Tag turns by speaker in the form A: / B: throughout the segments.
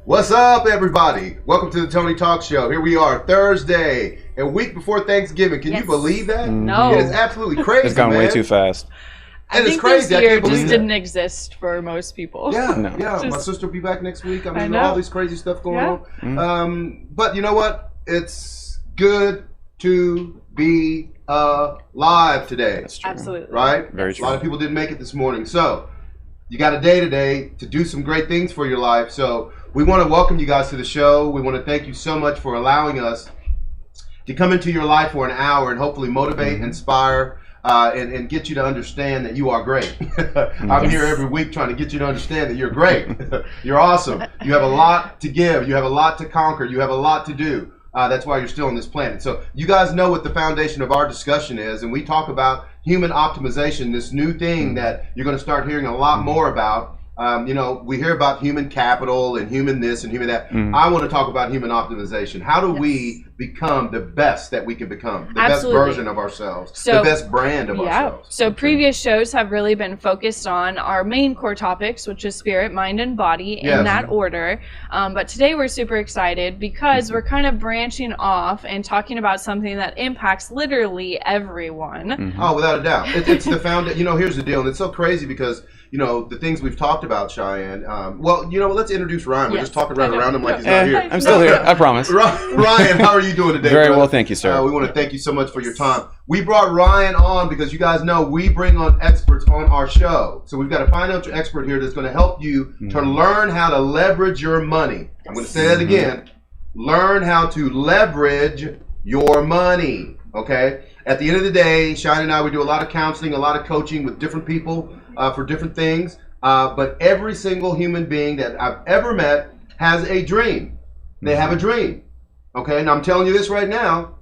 A: What's up, everybody? Welcome to the Tony Talk Show. Here we are, Thursday, a week before Thanksgiving. Can you believe that?
B: No.
A: It is absolutely crazy,
C: It's gone
A: man.
C: way too fast.
A: And
B: I
A: it's
B: think
A: crazy.
B: this
A: I
B: year
A: can't believe
B: just
A: that.
B: didn't exist for most people.
A: Yeah,
C: No.
A: my
B: Just-
A: sister will be back next week. I
B: I
A: mean,
B: know.
A: all this crazy stuff going
B: Yeah.
A: on. But you know what? It's good to be alive today.
C: That's true.
B: Absolutely.
A: Right?
C: Very
A: A
C: true.
A: lot of people didn't make it this morning. So, you got a day today to do some great things for your life. So, we want to welcome you guys to the show. We want to thank you so much for allowing us to come into your life for an hour and hopefully motivate, inspire, and get you to understand that you are great. I'm here every week trying to get you to understand that you're great. You're awesome. You have a lot to give. You have a lot to conquer. You have a lot to do. That's why you're still on this planet. So you guys know what the foundation of our discussion is, and we talk about human optimization, this new thing that you're going to start hearing a lot more about. We hear about human capital and human this and human that. I want to talk about human optimization. How do we become the best that we can become? The
B: Absolutely.
A: best version of ourselves.
B: So-
A: the best brand of ourselves.
B: So previous shows have really been focused on our main core topics, which is spirit, mind, and body in
A: Yes.
B: that order. But today we're super excited because we're kind of branching off and talking about something that impacts literally everyone.
A: Oh, without a doubt. It's the foundation. Here's the deal. And it's so crazy because, the things we've talked about, Cheyenne. Let's introduce Ryan. We're
B: Yes.
A: just talking right
B: I know.
A: around him like he's not here.
C: I'm still here. I promise.
A: Ryan, how are you doing today?
C: Very
A: brother?
C: well, thank you, sir.
A: We want to thank you so much for your time. We brought Ryan on because you guys know we bring on experts on our show. So we've got a financial expert here that's going to help you to learn how to leverage your money. I'm going to say that again. Learn how to leverage your money. Okay? At the end of the day, Shine and I, we do a lot of counseling, a lot of coaching with different people for different things. But every single human being that I've ever met has a dream. They have a dream. Okay? And I'm telling you this right now.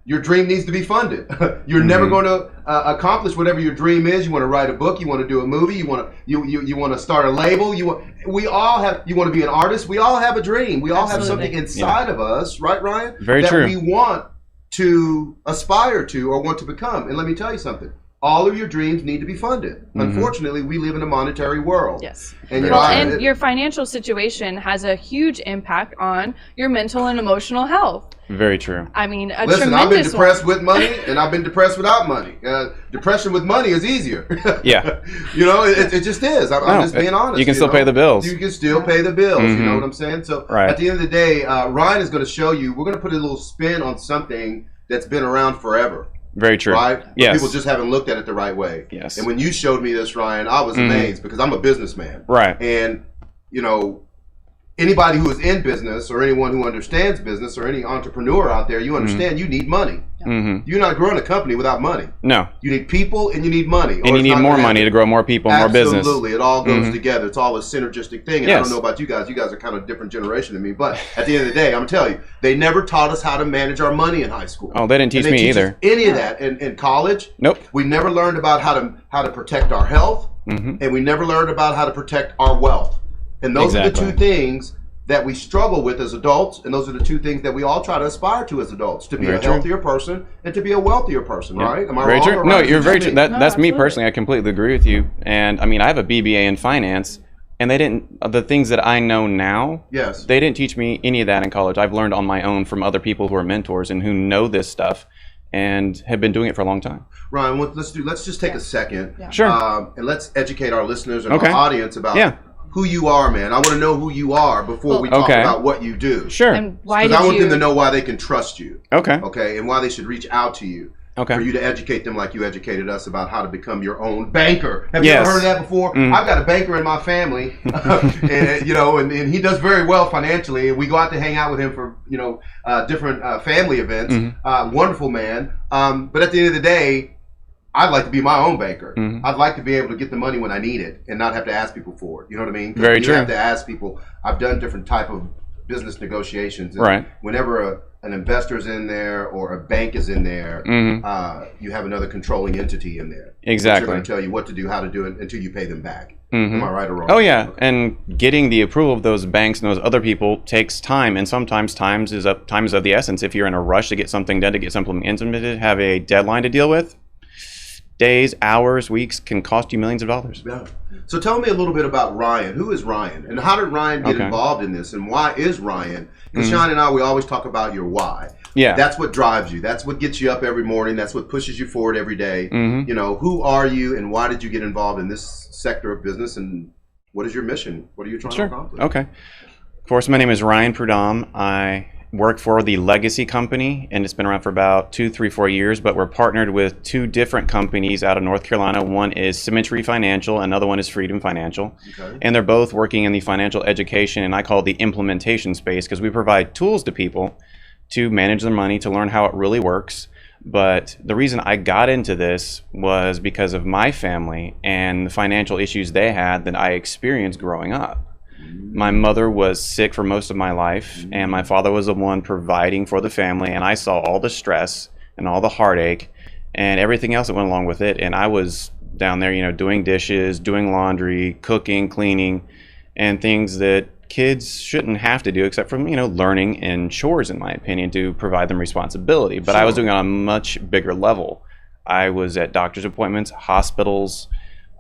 A: Your dream needs to be funded. You're never going to accomplish whatever your dream is. You want to write a book. You want to do a movie. You want to start a label. You want to be an artist. We all have a dream. We all have
B: Absolutely.
A: something inside of us, right, Ryan?
C: Very
A: that
C: true.
A: we want to aspire to or want to become. And let me tell you something. All of your dreams need to be funded. Unfortunately, we live in a monetary world.
B: Yes.
A: And,
B: And your financial situation has a huge impact on your mental and emotional health.
C: Very true.
B: I mean, a
A: listen,
B: tremendous
A: I've been depressed
B: one.
A: with money, and I've been depressed without money. Depression with money is easier.
C: Yeah.
A: It just is. I'm just being honest.
C: You can still pay the bills.
A: You can still pay the bills. You know what I'm saying? So
C: Right.
A: at the end of the day, Ryan is going to show you. We're going to put a little spin on something that's been around forever.
C: Very true.
A: Right? But
C: Yes.
A: people just haven't looked at it the right way.
C: Yes.
A: And when you showed me this, Ryan, I was amazed because I'm a businessman.
C: Right.
A: And, anybody who is in business or anyone who understands business or any entrepreneur out there, you understand you need money. You're not growing a company without money.
C: No.
A: You need people and you need money.
C: And you need more money to grow more people, more business.
A: Absolutely. It all goes together. It's all a synergistic thing. And I
C: Yes.
A: don't know about you guys. You guys are kind of a different generation than me. But at the end of the day, I'm telling you, they never taught us how to manage our money in high school.
C: Oh, they didn't teach
A: And they
C: me
A: teach
C: either.
A: us any of that in college.
C: Nope.
A: We never learned about how to protect our health. And we never learned about how to protect our wealth. And those are the
C: Exactly.
A: two things that we struggle with as adults, and those are the two things that we all try to aspire to as adults: to be
C: Very
A: a
C: true.
A: healthier person and to be a wealthier person. Right? Am I
C: Very
A: wrong?
C: true.
A: or
C: No,
A: right?
C: you're very
A: Tell
C: true.
A: me.
C: That's me
B: absolutely.
C: personally. I completely agree with you. And I mean, I have a BBA in finance, and they didn't. The things that I know now,
A: Yes.
C: they didn't teach me any of that in college. I've learned on my own from other people who are mentors and who know this stuff and have been doing it for a long time.
A: Ryan, let's just take a second,
C: Sure.
A: and let's educate our listeners and
C: Okay.
A: our audience about
C: Yeah.
A: who you are, man. I want to know who you are before we talk
C: Okay.
A: about what you do.
C: Sure.
B: And why
A: Because
B: did
A: I want
B: you?
A: them to know why they can trust you,
C: Okay.
A: okay, and why they should reach out to you.
C: Okay.
A: For you to educate them like you educated us about how to become your own banker. Have you
C: Yes.
A: ever heard of that before? I've got a banker in my family, and he does very well financially. And we go out to hang out with him for different family events. Wonderful man. But at the end of the day, I'd like to be my own banker. I'd like to be able to get the money when I need it and not have to ask people for it. You know what I mean? 'Cause
C: Very
A: you
C: true.
A: have to ask people. I've done different type of business negotiations. And
C: Right.
A: whenever an investor's in there or a bank is in there, you have another controlling entity in there.
C: Exactly.
A: They're going to tell you what to do, how to do it until you pay them back. Am I right or wrong?
C: Oh yeah, and getting the approval of those banks and those other people takes time, and sometimes time is of the essence. If you're in a rush to get something done, to get something implemented, have a deadline to deal with, days, hours, weeks can cost you millions of dollars.
A: Yeah. So tell me a little bit about Ryan. Who is Ryan? And how did Ryan get
C: Okay.
A: involved in this? And why is Ryan? Because Sean and I, we always talk about your why.
C: Yeah.
A: That's what drives you. That's what gets you up every morning. That's what pushes you forward every day.
C: Mhm.
A: You know, who are you and why did you get involved in this sector of business? And what is your mission? What are you trying to accomplish?
C: Okay. Of course, my name is Ryan Prudhomme. I work for the Legacy Company, and it's been around for about 2, 3, 4 years, but we're partnered with 2 different companies out of North Carolina. One is Symmetry Financial, another one is Freedom Financial.
A: Okay.
C: And they're both working in the financial education, and I call it the implementation space, because we provide tools to people to manage their money, to learn how it really works. But the reason I got into this was because of my family and the financial issues they had that I experienced growing up. My mother was sick for most of my life, and my father was the one providing for the family, and I saw all the stress and all the heartache and everything else that went along with it. And I was down there, you know, doing dishes, doing laundry, cooking, cleaning, and things that kids shouldn't have to do except for, you know, learning and chores, in my opinion, to provide them responsibility. But I was doing it on a much bigger level. I was at doctor's appointments, hospitals.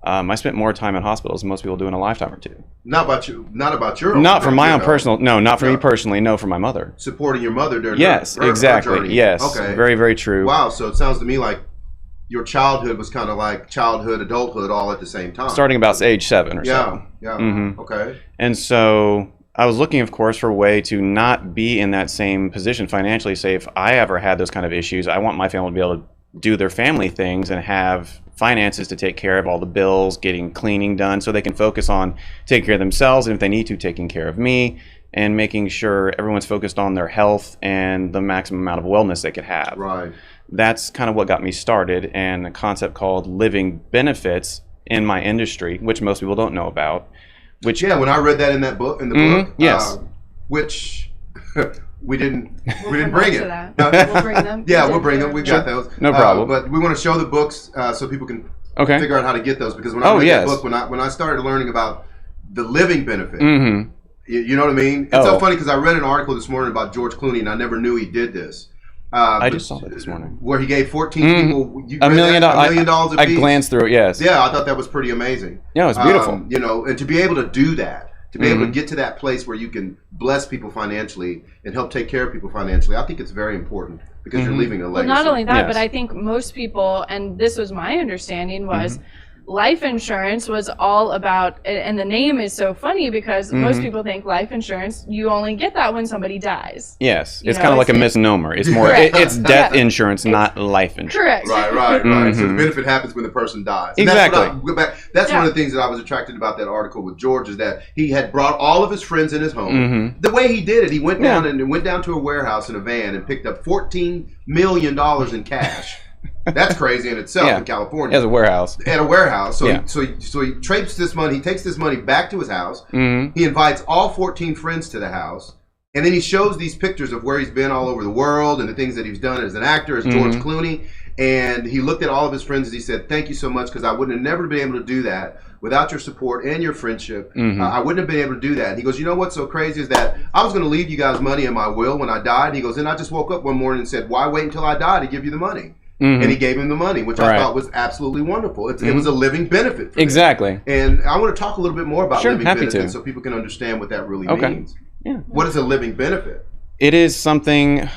C: I spent more time in hospitals than most people do in a lifetime or two.
A: Not about you. Not about your own.
C: Not for my own
A: no.
C: personal. No, not for me
A: No.
C: personally. No, for my mother.
A: Supporting your mother during
C: Yes,
A: her
C: exactly.
A: journey.
C: Yes.
A: Okay.
C: Very, very true.
A: Wow. So it sounds to me like your childhood was kind of like childhood, adulthood, all at the same time.
C: Starting about age 7 or
A: Yeah.
C: so.
A: Yeah.
C: Mhm.
A: Okay.
C: And so I was looking, of course, for a way to not be in that same position financially. Say, if I ever had those kind of issues, I want my family to be able to do their family things and have finances to take care of all the bills, getting cleaning done, so they can focus on taking care of themselves, and if they need to, taking care of me, and making sure everyone's focused on their health and the maximum amount of wellness they could have.
A: Right.
C: That's kind of what got me started, and a concept called living benefits in my industry, which most people don't know about. Which
A: Yeah. When I read that in that book,
C: Mhm. Yes.
A: Which we didn't
B: We'll come
A: bring
B: back
A: it.
B: to that. We'll bring them.
A: Yeah, we'll bring them. We got those.
C: No problem.
A: But we want to show the books so people can
C: Okay.
A: figure out how to get those. Because when I
C: Oh,
A: read
C: yes.
A: that book, when I started learning about the living benefit,
C: Mm-hmm.
A: you know what I mean? It's so
C: Oh.
A: funny because I read an article this morning about George Clooney, and I never knew he did this.
C: I
A: But-
C: just saw that this morning.
A: Where he gave 14
C: Mm.
A: people you
C: $1
A: read
C: million.
A: that? $1 million a
C: I
A: piece.
C: glanced through it. Yes.
A: Yeah, I thought that was pretty amazing.
C: Yeah, it was beautiful.
A: You know, and to be able to do that, to be able to
C: Mhm.
A: get to that place where you can bless people financially and help take care of people financially, I think it's very important because you're
C: Mhm.
A: leaving a
B: Well,
A: legacy.
B: not only that,
C: Yes.
B: but I think most people, and this was my understanding, was life insurance was all about, and the name is so funny because most people think life insurance, you only get that when somebody dies.
C: Yes.
B: You
C: It's
B: know,
C: kind of like a
B: it's-
C: misnomer. It's more.
B: Correct.
C: It's death
B: Yeah.
C: insurance, not life insurance.
B: Correct.
A: Right. So the
C: Mhm.
A: benefit happens when the person dies. And
C: Exactly.
A: That's
B: Yeah.
A: one of the things that I was attracted about that article with George is that he had brought all of his friends in his home.
C: Mhm.
A: The way he did it, he went
C: Yeah.
A: down to a warehouse in a van and picked up $14 million in cash. That's crazy in itself
C: Yeah.
A: in California.
C: He has a warehouse.
A: At a warehouse. So,
C: Yeah.
A: so he traipses this money. He takes this money back to his house.
C: Mm-hmm.
A: He invites all 14 friends to the house. And then he shows these pictures of where he's been all over the world and the things that he's done as an actor, as George Clooney. And he looked at all of his friends and he said, "Thank you so much, because I wouldn't have never been able to do that without your support and your friendship. I wouldn't have been able to do that." And he goes, "You know what's so crazy is that I was going to leave you guys money in my will when I died." He goes, "And I just woke up one morning and said, why wait until I die to give you the money?" And he gave him the money, which I
C: Right.
A: thought was absolutely wonderful. It was a living benefit for him.
C: Exactly.
A: And I want to talk a little bit more about
C: Sure,
A: living
C: happy
A: benefits
C: to.
A: so people can understand what that really
C: Okay.
A: means.
C: Yeah.
A: What is a living benefit?
C: It is something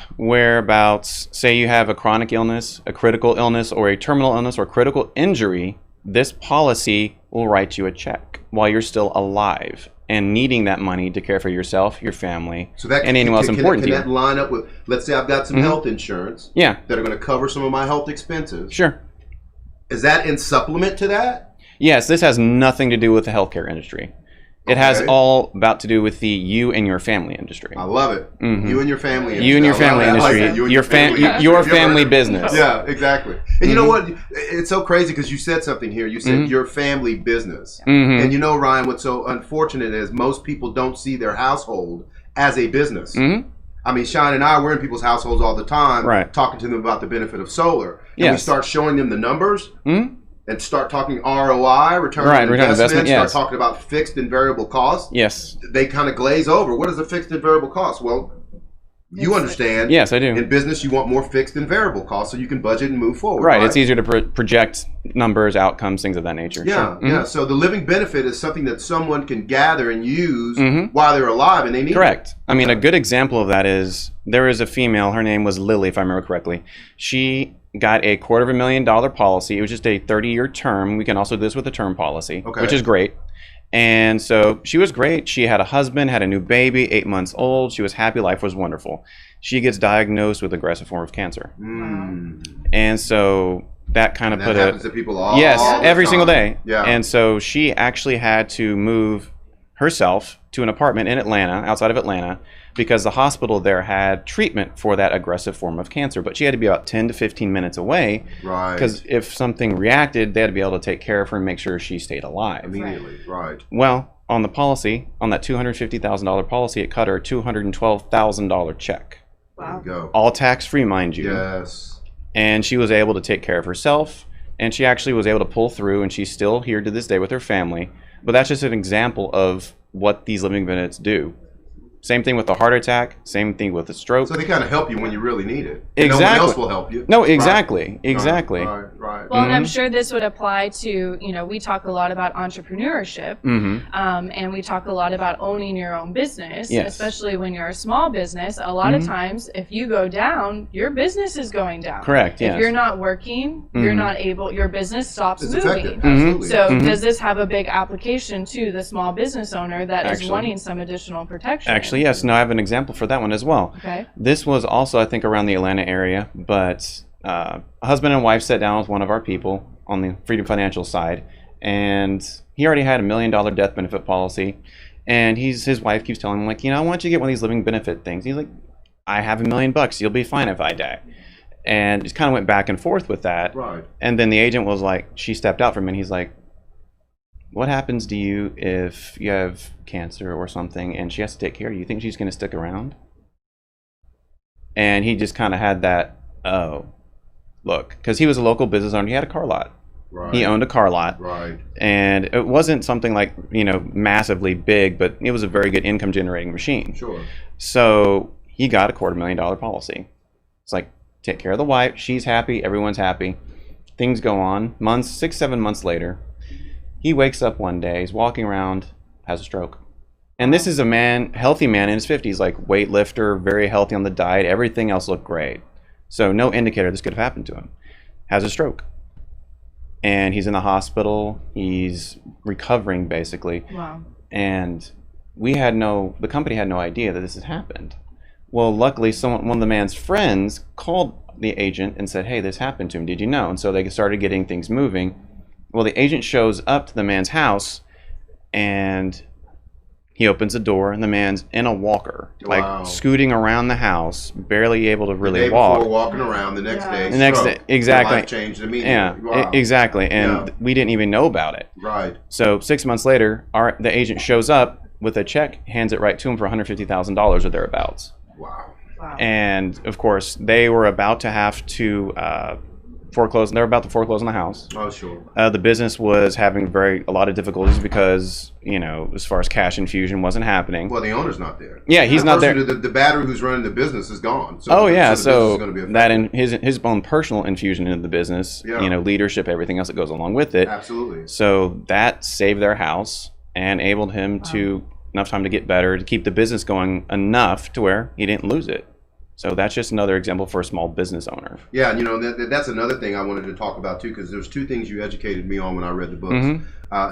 C: whereabouts, say you have a chronic illness, a critical illness, or a terminal illness or critical injury, this policy will write you a check while you're still alive and needing that money to care for yourself, your family,
A: So that
C: and anyone else important
A: can
C: to
A: that
C: you.
A: line up with, let's say I've got some health insurance
C: Yeah,
A: that are going to cover some of my health expenses.
C: sure.
A: Is that in supplement to that?
C: Yes, this has nothing to do with the healthcare industry. It has
A: Okay.
C: all about to do with the you and your family industry.
A: I love it. You and your family.
C: You and your
A: industry. I
C: family
A: love that. I like
C: industry.
A: that. You and
C: Your
A: family industry.
C: your
A: Have you ever
C: family
A: heard of-
C: business.
A: Yeah, exactly. And you know what? It's so crazy because you said something here. You said your family business.
C: Mhm.
A: And you know, Ryan, what's so unfortunate is most people don't see their household as a business.
C: Mhm.
A: I mean, Sean and I, we're in people's households all the time,
C: Right.
A: talking to them about the benefit of solar. And we
C: Yes.
A: start showing them the numbers
C: Mhm.
A: and start talking ROI, return
C: Right,
A: on
C: return on
A: investment,
C: investment, yes.
A: start talking about fixed and variable costs.
C: Yes.
A: They kind of glaze over. What is a fixed and variable cost? Well, You understand?
C: Yes, I do.
A: In business, you want more fixed and variable costs so you can budget and move forward.
C: Right. It's easier to project numbers, outcomes, things of that nature.
A: Yeah,
C: Sure.
A: yeah. So the living benefit is something that someone can gather and use
C: Mhm.
A: while they're alive, and they need
C: Correct.
A: it.
C: I mean, a good example of that is there is a female, her name was Lily, if I remember correctly. She got a $250,000 policy. It was just a 30-year term. We can also do this with a term policy,
A: Okay.
C: which is great. And so she was great. She had a husband, had a new baby, 8 months old. She was happy. Life was wonderful. She gets diagnosed with aggressive form of cancer. And so that kind of
A: And that
C: put
A: happens to people all
C: yes,
A: the
C: every
A: time.
C: single day.
A: Yeah.
C: And so she actually had to move herself to an apartment in Atlanta, outside of Atlanta, because the hospital there had treatment for that aggressive form of cancer. But she had to be about 10 to 15 minutes away,
A: Right.
C: because if something reacted, they had to be able to take care of her and make sure she stayed alive.
A: Immediately, right.
C: Well, on the policy, on that $250,000 policy, it cut her a $212,000 check.
A: There
B: Wow.
A: you go.
C: All tax-free, mind you.
A: Yes.
C: And she was able to take care of herself, and she actually was able to pull through, and she's still here to this day with her family. But that's just an example of what these living benefits do. Same thing with a heart attack, same thing with a stroke.
A: So they kind of help you when you really need it. And
C: Exactly.
A: No one else will help you.
C: No,
A: Right.
C: exactly, exactly.
A: Right.
B: Well, and I'm sure this would apply to, we talk a lot about entrepreneurship, and we talk a lot about owning your own business,
C: Yes.
B: especially when you're a small business. A lot of times, if you go down, your business is going down.
C: Correct, yes.
B: If you're not working, you're not able, your business stops
A: It's
B: moving.
A: effective. Absolutely.
B: So does this have a big application to the small business owner that is
C: Actually-
B: wanting some additional protection?
C: Actually, yes. No, I have an example for that one as well.
B: Okay.
C: This was also, I think, around the Atlanta area, but a husband and wife sat down with one of our people on the Freedom Financial side, and he already had $1 million death benefit policy, and his wife keeps telling him, like, I want you to get one of these living benefit things. He's like, I have $1 million, you'll be fine if I die. And just kind of went back and forth with that.
A: Right.
C: And then the agent was like, she stepped out for a minute, he's like, what happens to you if you have cancer or something and she has to take care of you? You think she's going to stick around? And he just kind of had that, look, because he was a local business owner. He had a car lot.
A: Right.
C: He owned a car lot.
A: Right.
C: And it wasn't something like, massively big, but it was a very good income generating machine.
A: Sure.
C: So he got a $250,000 policy. It's like, take care of the wife. She's happy. Everyone's happy. Things go on. 6, 7 months later, he wakes up one day, he's walking around, has a stroke. And this is a man, healthy man in his 50s, like weightlifter, very healthy on the diet, everything else looked great. So no indicator this could have happened to him. Has a stroke. And he's in the hospital, he's recovering basically.
B: Wow.
C: And the company had no idea that this had happened. Well, luckily one of the man's friends called the agent and said, hey, this happened to him, did you know? And so they started getting things moving. Well, the agent shows up to the man's house, and he opens the door, and the man's in a walker,
A: Wow.
C: like scooting around the house, barely able to
A: The
C: really
A: day
C: walk.
A: before walking around, the next day.
C: The next
A: stroke.
C: day, exactly.
A: Life changed immediately.
C: Yeah,
A: Wow.
C: exactly. And
A: Yeah.
C: we didn't even know about it.
A: Right.
C: So 6 months later, the agent shows up with a check, hands it right to him for $150,000 or thereabouts.
A: Wow.
B: Wow.
C: And of course, they were about to have to foreclose. They were about to foreclose on the house.
A: Oh, sure.
C: The business was having a lot of difficulties because, as far as cash infusion wasn't happening.
A: Well, the owner's not there.
C: Yeah, he's not there.
A: The battery who's running the business is gone. So
C: Oh yeah,
A: the business
C: so
A: is gonna be affected.
C: that and his own personal infusion into the business,
A: Yeah.
C: leadership, everything else that goes along with it.
A: Absolutely.
C: So that saved their house and enabled him to enough time to get better, to keep the business going enough to where he didn't lose it. So that's just another example for a small business owner.
A: Yeah, and that's another thing I wanted to talk about too, because there's two things you educated me on when I read the books.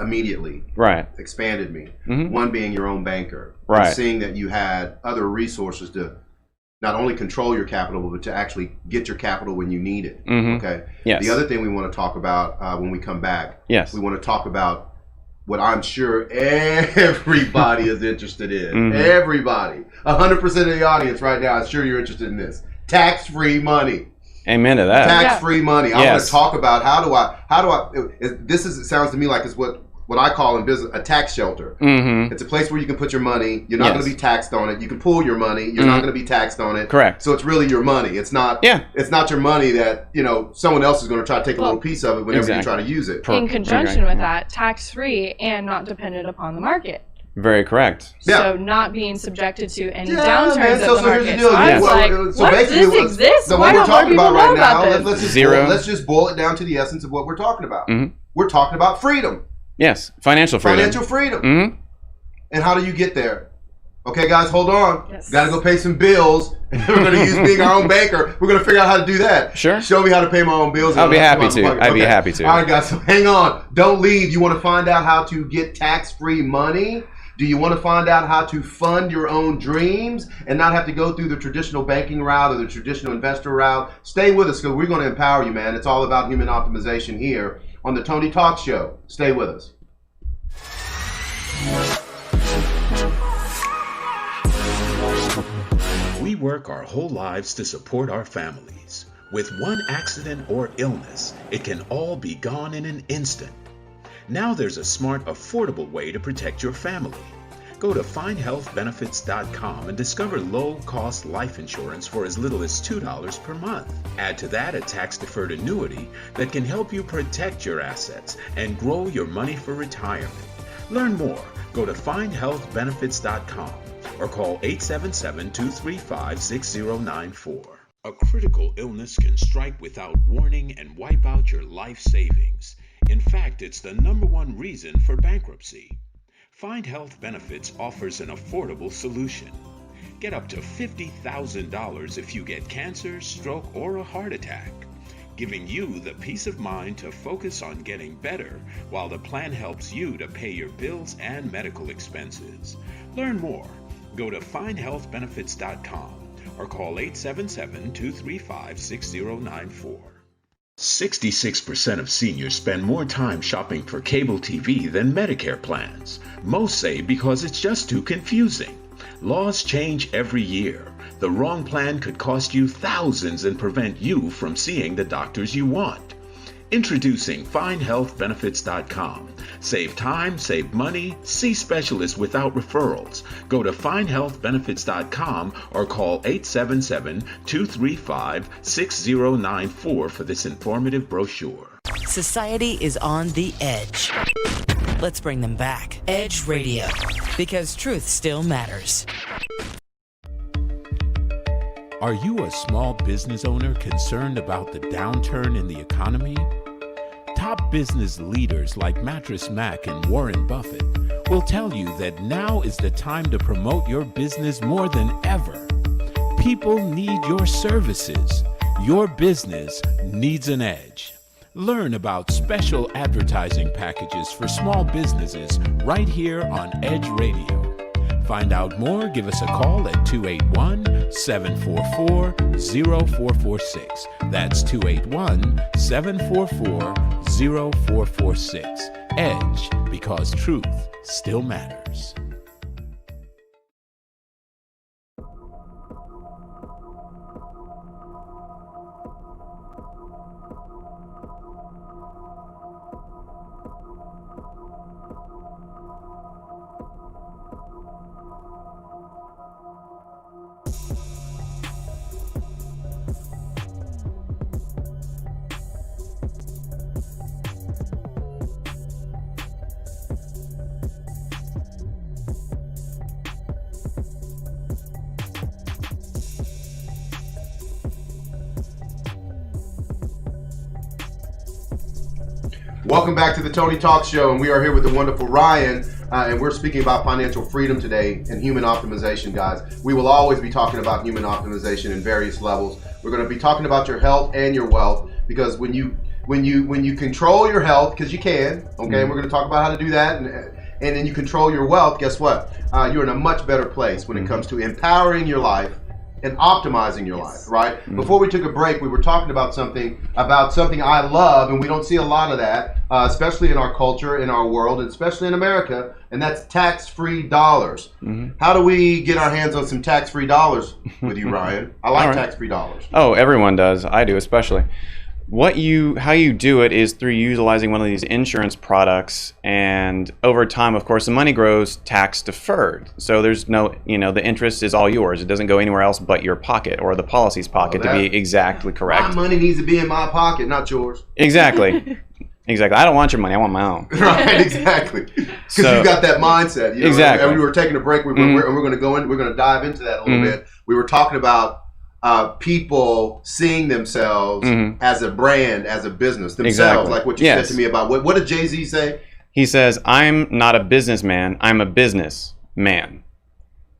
A: Immediately
C: Right.
A: expanded me.
C: Mhm.
A: One being your own banker,
C: Right.
A: and seeing that you had other resources to not only control your capital, but to actually get your capital when you need it.
C: Mhm.
A: Okay.
C: Yes.
A: The other thing we want to talk about when we come back,
C: Yes.
A: we want to talk about what I'm sure everybody is interested in.
C: Mhm.
A: Everybody, 100% of the audience right now, I'm sure you're interested in this. Tax-free money.
C: Amen to that.
A: Tax-free money. I want
C: Yes.
A: to talk about how do I. It sounds to me like it's what I call in business a tax shelter.
C: Mm-hmm.
A: It's a place where you can put your money. You're not
C: Yes.
A: going to be taxed on it. You can pull your money. You're not going to be taxed on it.
C: Correct.
A: So it's really your money. It's not.
C: Yeah.
A: It's not your money that someone else is going to try to take a little piece of it whenever you
C: Exactly.
A: try to use it.
B: In conjunction with
C: Yeah.
B: that, tax-free and not dependent upon the market.
C: Very correct.
B: So not being subjected to any
A: Yeah,
B: downturns
A: man.
B: of
A: So
B: the
A: here's the
B: market.
A: deal.
B: So I was
A: Well,
B: like,
A: so
B: what does
A: basically,
B: this exist?
A: the
B: Why
A: what we're
B: don't more
A: talking
B: people
A: about
B: know
A: right now,
B: about this?
A: let's just boil it down to the essence of what we're talking about.
C: Mhm.
A: We're talking about freedom.
C: Yes, financial freedom.
A: Financial freedom.
C: Mhm.
A: And how do you get there? Okay, guys, hold on.
B: Yes.
A: Got to go pay some bills. We're going to use being our own banker. We're going to figure out how to do that.
C: Sure.
A: Show me how to pay my own bills.
C: I'll be happy to. I'd be happy to.
A: All right, guys, so hang on. Don't leave. You want to find out how to get tax-free money? Do you want to find out how to fund your own dreams and not have to go through the traditional banking route or the traditional investor route? Stay with us because we're going to empower you, man. It's all about human optimization here on the Tony Talk Show. Stay with us.
D: We work our whole lives to support our families. With one accident or illness, it can all be gone in an instant. Now there's a smart, affordable way to protect your family. Go to findhealthbenefits.com and discover low-cost life insurance for as little as $2 per month. Add to that a tax-deferred annuity that can help you protect your assets and grow your money for retirement. Learn more. Go to findhealthbenefits.com or call 877-235-6094. A critical illness can strike without warning and wipe out your life savings. In fact, it's the #1 reason for bankruptcy. Find Health Benefits offers an affordable solution. Get up to $50,000 if you get cancer, stroke, or a heart attack, giving you the peace of mind to focus on getting better while the plan helps you to pay your bills and medical expenses. Learn more. Go to findhealthbenefits.com or call 877-235-6094. 66% of seniors spend more time shopping for cable TV than Medicare plans. Most say because it's just too confusing. Laws change every year. The wrong plan could cost you thousands and prevent you from seeing the doctors you want. Introducing FindHealthBenefits.com. Save time, save money, see specialists without referrals. Go to FindHealthBenefits.com or call 877-235-6094 for this informative brochure.
E: Society is on the edge. Let's bring them back. Edge Radio, because truth still matters.
F: Are you a small business owner concerned about the downturn in the economy? Top business leaders like Mattress Mac and Warren Buffett will tell you that now is the time to promote your business more than ever. People need your services. Your business needs an edge. Learn about special advertising packages for small businesses right here on Edge Radio. Find out more, give us a call at 281-744-0446. That's 281-744-0446. Edge, because truth still matters.
A: Welcome back to the Tony Talk Show, and we are here with the wonderful Ryan, and we're speaking about financial freedom today and human optimization, guys. We will always be talking about human optimization in various levels. We're going to be talking about your health and your wealth, because when you control your health, because you can, okay, and we're going to talk about how to do that, and then you control your wealth, guess what? You're in a much better place when it comes to empowering your life and optimizing your life, right? Before we took a break, we were talking about something I love, and we don't see a lot of that, especially in our culture, in our world, and especially in America, and that's tax-free dollars. How do we get our hands on some tax-free dollars with you, Ryan? I like
C: All right.
A: tax-free dollars.
C: Oh, everyone does. I do, especially. How you do it is through utilizing one of these insurance products, and over time, of course, the money grows tax deferred. So there's no, the interest is all yours. It doesn't go anywhere else but your pocket or the policy's pocket, to be exactly correct.
A: My money needs to be in my pocket, not yours.
C: Exactly. Exactly. I don't want your money. I want my own.
A: Right, exactly. Because
C: So-
A: you got that mindset. You know,
C: Exactly.
A: And we were taking a break. We're going to go in. We're going to dive into that a little bit. We were talking about people seeing themselves as a brand, as a business, themselves,
C: Exactly.
A: like what you said to me about what did Jay-Z say?
C: He says, I'm not a businessman. I'm a businessman.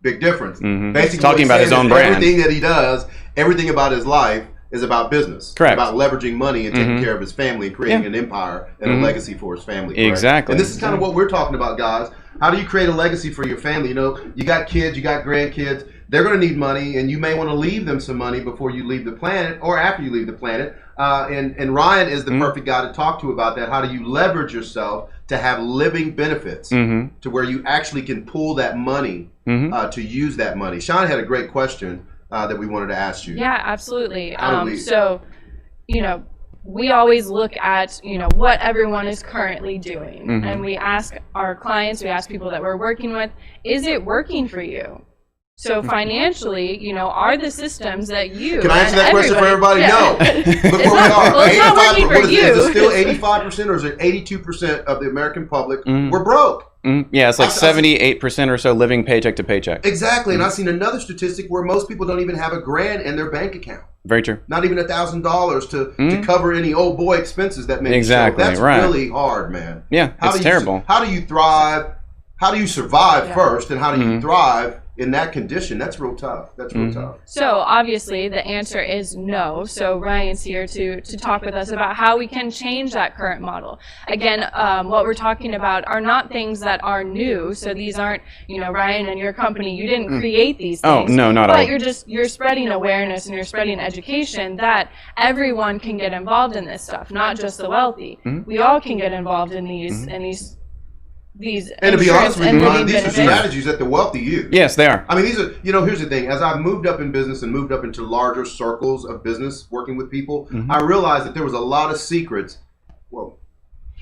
A: Big difference.
C: Mhm.
A: Basically,
C: Talking
A: what
C: about
A: he's
C: his
A: saying
C: own
A: is
C: brand.
A: everything that he does, everything about his life is about business.
C: Correct.
A: About leveraging money and taking care of his family and creating an empire and a legacy for his family. Correct?
C: Exactly.
A: And this is kind of what we're talking about, guys. How do you create a legacy for your family? You know, you got kids, you got grandkids. They're going to need money, and you may want to leave them some money before you leave the planet or after you leave the planet. And Ryan is the perfect guy to talk to about that. How do you leverage yourself to have living benefits to where you actually can pull that money to use that money? Sean had a great question that we wanted to ask you.
B: Yeah, absolutely.
A: How do we-
B: So, you know, we always look at, you know, what everyone is currently doing. And we ask our clients, we ask people that we're working with, is it working for you? So financially, you know, are the systems that you
A: Can I answer
B: and
A: that question for everybody?
B: Yeah.
A: No. Look
B: It's
A: where we
B: not-
A: are.
B: well, it's not working for
A: what is it? Is
B: you.
A: it still 85% or is it 82% of the American public? We're broke.
C: Yeah, it's like
A: I've-
C: 78% or so living paycheck to paycheck.
A: Exactly. And I've seen another statistic where most people don't even have a grand in their bank account.
C: Very true.
A: Not even $1,000 to cover any old boy expenses that may
C: Exactly,
A: show. That's
C: right.
A: really hard, man.
C: Yeah, it's terrible.
A: How do you thrive? How do you survive
B: Yeah.
A: first, and how do you thrive in that condition? That's real tough. That's real tough.
B: So obviously the answer is no. So Ryan's here to talk with us about how we can change that current model. Again, what we're talking about are not things that are new. So these aren't, you know, Ryan and your company, you didn't create these
C: Oh,
B: things.
C: no, not at all.
B: But you're spreading awareness and you're spreading education that everyone can get involved in this stuff, not just the wealthy. We all can get involved in these
A: And to be honest with you,
B: and
A: Ryan,
B: living
A: these are
B: benefits.
A: strategies that the wealthy use.
C: Yes, they are.
A: I mean, these are, you know, here's the thing. As I've moved up in business and moved up into larger circles of business working with people, I realized that there was a lot of secrets. Well,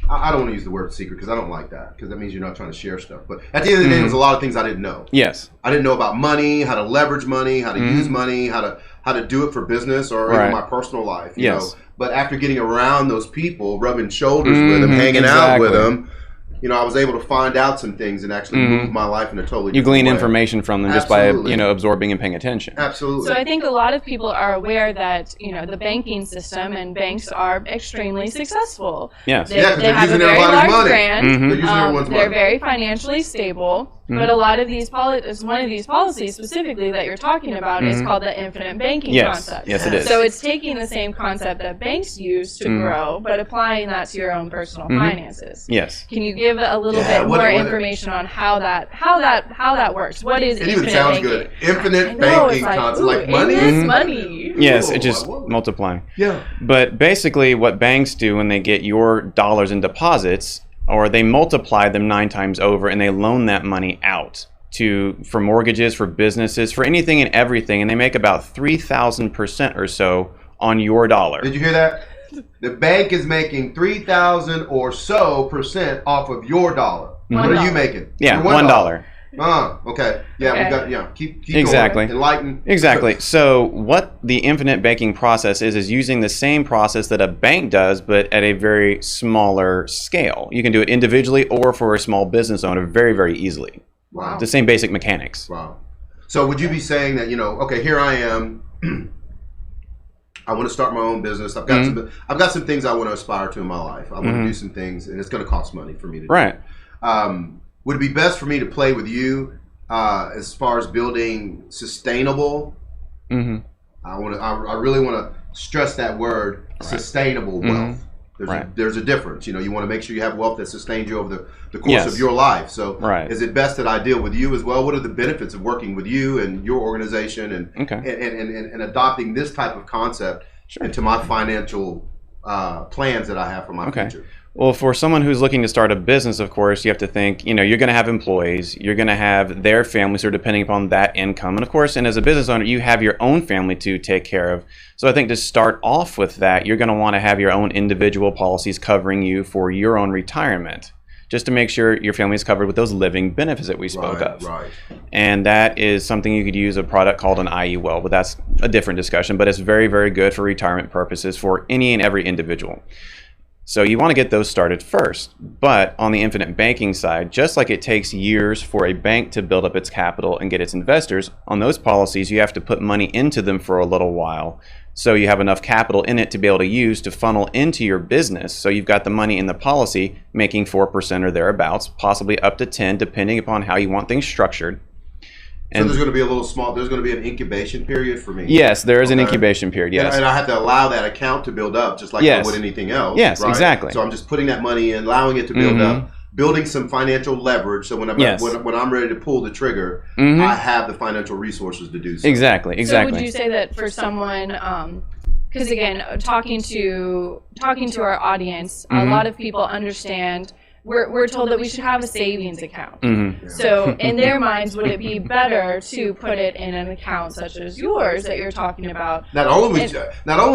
A: I don't want to use the word secret because I don't like that, because that means you're not trying to share stuff. But at the end of the day, there was a lot of things I didn't know.
C: Yes.
A: I didn't know about money, how to leverage money, how to use money, how to do it for business or
C: Right.
A: in my personal life. You
C: Yes.
A: know? But after getting around those people, rubbing shoulders with them, hanging out with
C: exactly.
A: them, you know, I was able to find out some things and actually move my life in a totally
C: You
A: different
C: glean
A: way.
C: information from them just
A: Absolutely.
C: by, you know, absorbing and paying attention.
A: Absolutely.
B: So I think a lot of people are aware that, you know, the banking system and banks are extremely successful.
C: Yes.
B: They,
A: Yeah, 'cause
B: they
A: they're
B: have a
A: using
B: very
A: everybody's
B: large
A: money.
B: brand.
A: They're using everyone's
B: They're
A: money.
B: very financially stable. But a lot of these one of these policies specifically that you're talking about is called the infinite banking
C: Yes.
B: concept.
C: Yes, it is.
B: So it's taking the same concept that banks use to grow, but applying that to your own personal finances.
C: Yes.
B: Can you give a little
A: Yeah,
B: bit
A: what-
B: more
A: what-
B: information on how that works? What is
A: It even
B: infinite
A: sounds
B: banking?
A: good. Infinite
B: I know,
A: banking
B: it's like,
A: concept.
B: ooh,
A: Like money?
B: endless money.
C: Yes,
A: Ooh,
C: it just
A: whoa.
C: multiplying.
A: Yeah.
C: But basically, what banks do when they get your dollars in deposits, or they multiply them 9 times over and they loan that money out for mortgages, for businesses, for anything and everything, and they make about 3,000% or so on your dollar.
A: Did you hear that? The bank is making 3,000 or so percent off of your dollar. What are you
B: $1.
A: making?
C: Yeah,
A: Your
C: $1.
A: Okay. Yeah, we
B: Okay.
A: got keep
C: Exactly.
A: going. Enlighten.
C: Exactly. So what the infinite banking process is using the same process that a bank does, but at a very smaller scale. You can do it individually or for a small business owner very, very easily.
A: Wow.
C: The same basic mechanics.
A: Wow. So would you be saying that, you know, okay, here I am. I want to start my own business. I've got some things I want to aspire to in my life. I want to do some things, and it's going to cost money for me to do.
C: Right.
A: Would it be best for me to play with you as far as building sustainable? I really want to stress that word, sustainable wealth. There's a difference. You know, you want to make sure you have wealth that sustains you over the course
C: Yes.
A: of your life. So
C: Right.
A: is it best that I deal with you as well? What are the benefits of working with you and your organization and and adopting this type of concept into my financial plans that I have for my future?
C: Well, for someone who's looking to start a business, of course, you have to think, you know, you're going to have employees, you're going to have their families who are depending upon that income. And of course, and as a business owner, you have your own family to take care of. So I think to start off with that, you're going to want to have your own individual policies covering you for your own retirement, just to make sure your family is covered with those living benefits that we spoke of.
A: Right.
C: And that is something you could use a product called an IEWell, but that's a different discussion. But it's very, very good for retirement purposes for any and every individual. So you want to get those started first. But on the infinite banking side, just like it takes years for a bank to build up its capital and get its investors, on those policies, you have to put money into them for a little while. So you have enough capital in it to be able to use to funnel into your business. So you've got the money in the policy making 4% or thereabouts, possibly up to 10, depending upon how you want things structured.
A: So there's going to be there's going to be an incubation period for me.
C: Yes, there is an incubation period, yes.
A: And I have to allow that account to build up just like I would anything else.
C: Yes,
A: right?
C: exactly.
A: So I'm just putting that money in, allowing it to build up, building some financial leverage. So when I'm ready to pull the trigger, I have the financial resources to do so.
C: Exactly.
B: So would you say that for someone, because again, talking to our audience, a lot of people understand. We're told that we should have a savings account. So in their minds, would it be better to put it in an account such as yours that you're talking about?
A: Not only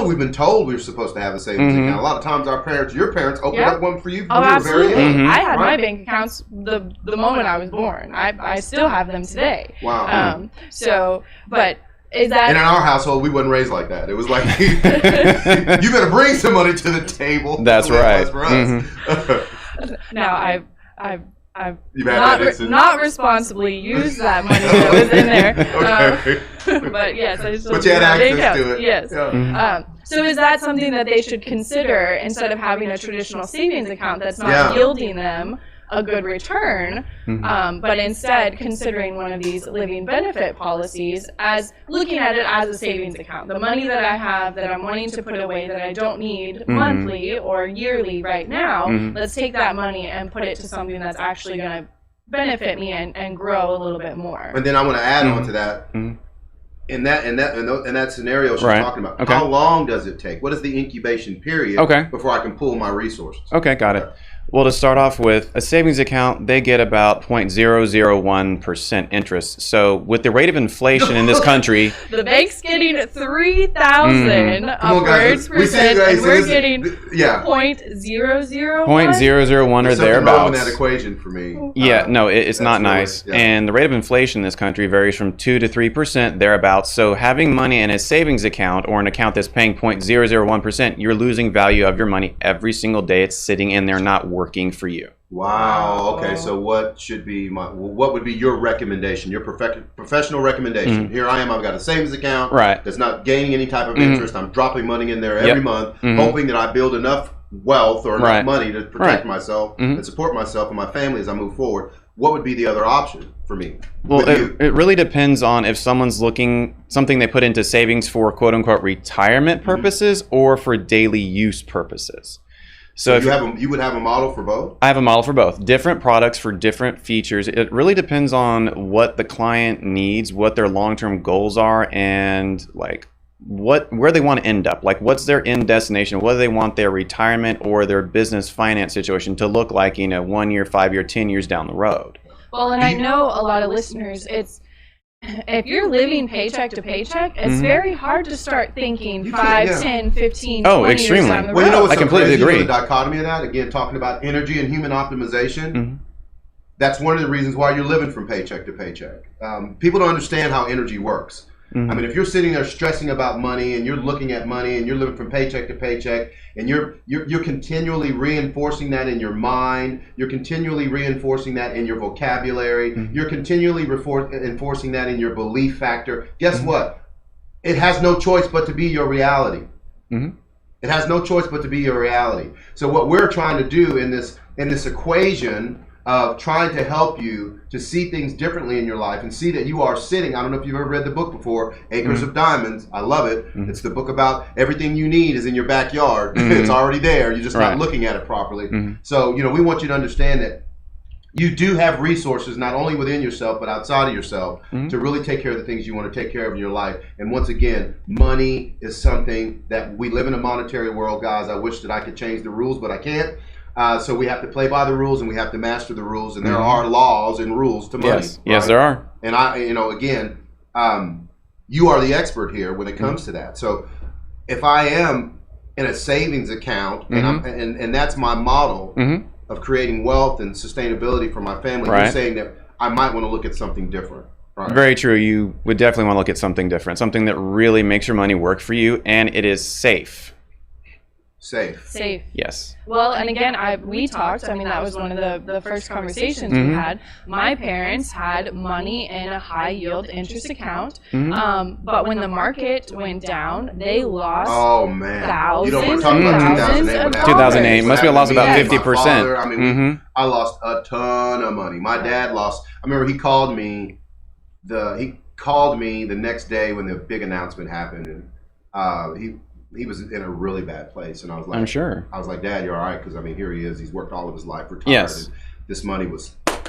A: we've been told we're supposed to have a savings account. A lot of times your parents opened up one for you.
B: Oh, absolutely.
A: Very young,
B: I had my bank accounts the moment I was born. I still have them today.
A: Wow.
B: But is that...
A: And in our household, we wasn't raised like that. It was like, you better bring some money to the table.
C: That's right.
A: For us.
B: Now I've
A: not
B: responsibly used that money that was in there. But yes, I still.
A: But you had access to it.
B: Yes.
A: Yeah.
B: So is that something that they should consider instead of having a traditional savings account that's not yielding them a good return, but instead considering one of these living benefit policies as looking at it as a savings account. The money that I have that I'm wanting to put away that I don't need monthly or yearly right now, let's take that money and put it to something that's actually going to benefit me and grow a little bit more.
A: And then I want to add on to that. In that scenario she's talking about,
C: Okay.
A: how long does it take? What is the incubation period before I can pull my resources?
C: Okay, got it. Well, to start off with, a savings account, they get about 0.001% interest. So with the rate of inflation in this country...
B: The bank's getting 3,000 upwards percent, and we're getting 0.001?
C: 0.001 or thereabouts.
A: In that equation for me.
C: Yeah, no, it's not nice.
A: Yeah.
C: And the rate of inflation in this country varies from 2 to 3% thereabouts. So having money in a savings account or an account that's paying 0.001%, you're losing value of your money every single day it's sitting in there not working for you.
A: Wow. Okay. So what would be your recommendation? Your professional recommendation? Here I am. I've got a savings account.
C: Right.
A: That's not gaining any type of interest. I'm dropping money in there every month, hoping that I build enough wealth or enough money to protect myself and support myself and my family as I move forward. What would be the other option for me?
C: Well, it really depends on if someone's looking something they put into savings for quote unquote retirement purposes or for daily use purposes. So if
A: you would have a model for both?
C: I have a model for both. Different products for different features. It really depends on what the client needs, what their long-term goals are, and like where they want to end up. Like what's their end destination? What do they want their retirement or their business finance situation to look like, 1 year, 5 year, 10 years down the road?
B: Well, and I know a lot of listeners, if you're living paycheck to paycheck, it's very hard to start thinking 5, 10, 15, 20
C: extremely.
B: years down the road.
A: Well, you know what's
C: I completely agree.
A: The dichotomy of that, again, talking about energy and human optimization, that's one of the reasons why you're living from paycheck to paycheck. People don't understand how energy works. I mean, if you're sitting there stressing about money and you're looking at money and you're living from paycheck to paycheck and you're continually reinforcing that in your mind, you're continually reinforcing that in your vocabulary, you're continually enforcing that in your belief factor, guess what? It has no choice but to be your reality. It has no choice but to be your reality. So what we're trying to do in this equation of trying to help you to see things differently in your life and see that you are sitting, I don't know if you've ever read the book before, Acres of Diamonds. I love it. It's the book about everything you need is in your backyard. It's already there. You're just not looking at it properly. So, we want you to understand that you do have resources not only within yourself but outside of yourself to really take care of the things you want to take care of in your life. And once again, money is something that we live in a monetary world, guys. I wish that I could change the rules, but I can't. So we have to play by the rules and we have to master the rules, and there are laws and rules to money.
C: Yes, there are.
A: And you are the expert here when it comes to that. So if I am in a savings account and that's my model of creating wealth and sustainability for my family, you're saying that I might want to look at something different. Right.
C: Very true. You would definitely want to look at something different, something that really makes your money work for you and it is safe.
A: Safe.
B: Safe.
C: Yes.
B: Well, and again, we talked. I mean, that was one of the first conversations we had. My parents had money in a high yield interest account, but when the market went down, they lost thousands,
A: we're talking about 2008.
B: of
C: 2008 must be a loss of about 50%.
A: I mean, I lost a ton of money. My dad lost. I remember he called me the next day when the big announcement happened, and he was in a really bad place, and I was like,
C: I'm sure.
A: I was like, Dad, you're all right, because I mean, here he is. He's worked all of his life, retired.
C: Yes.
A: And this money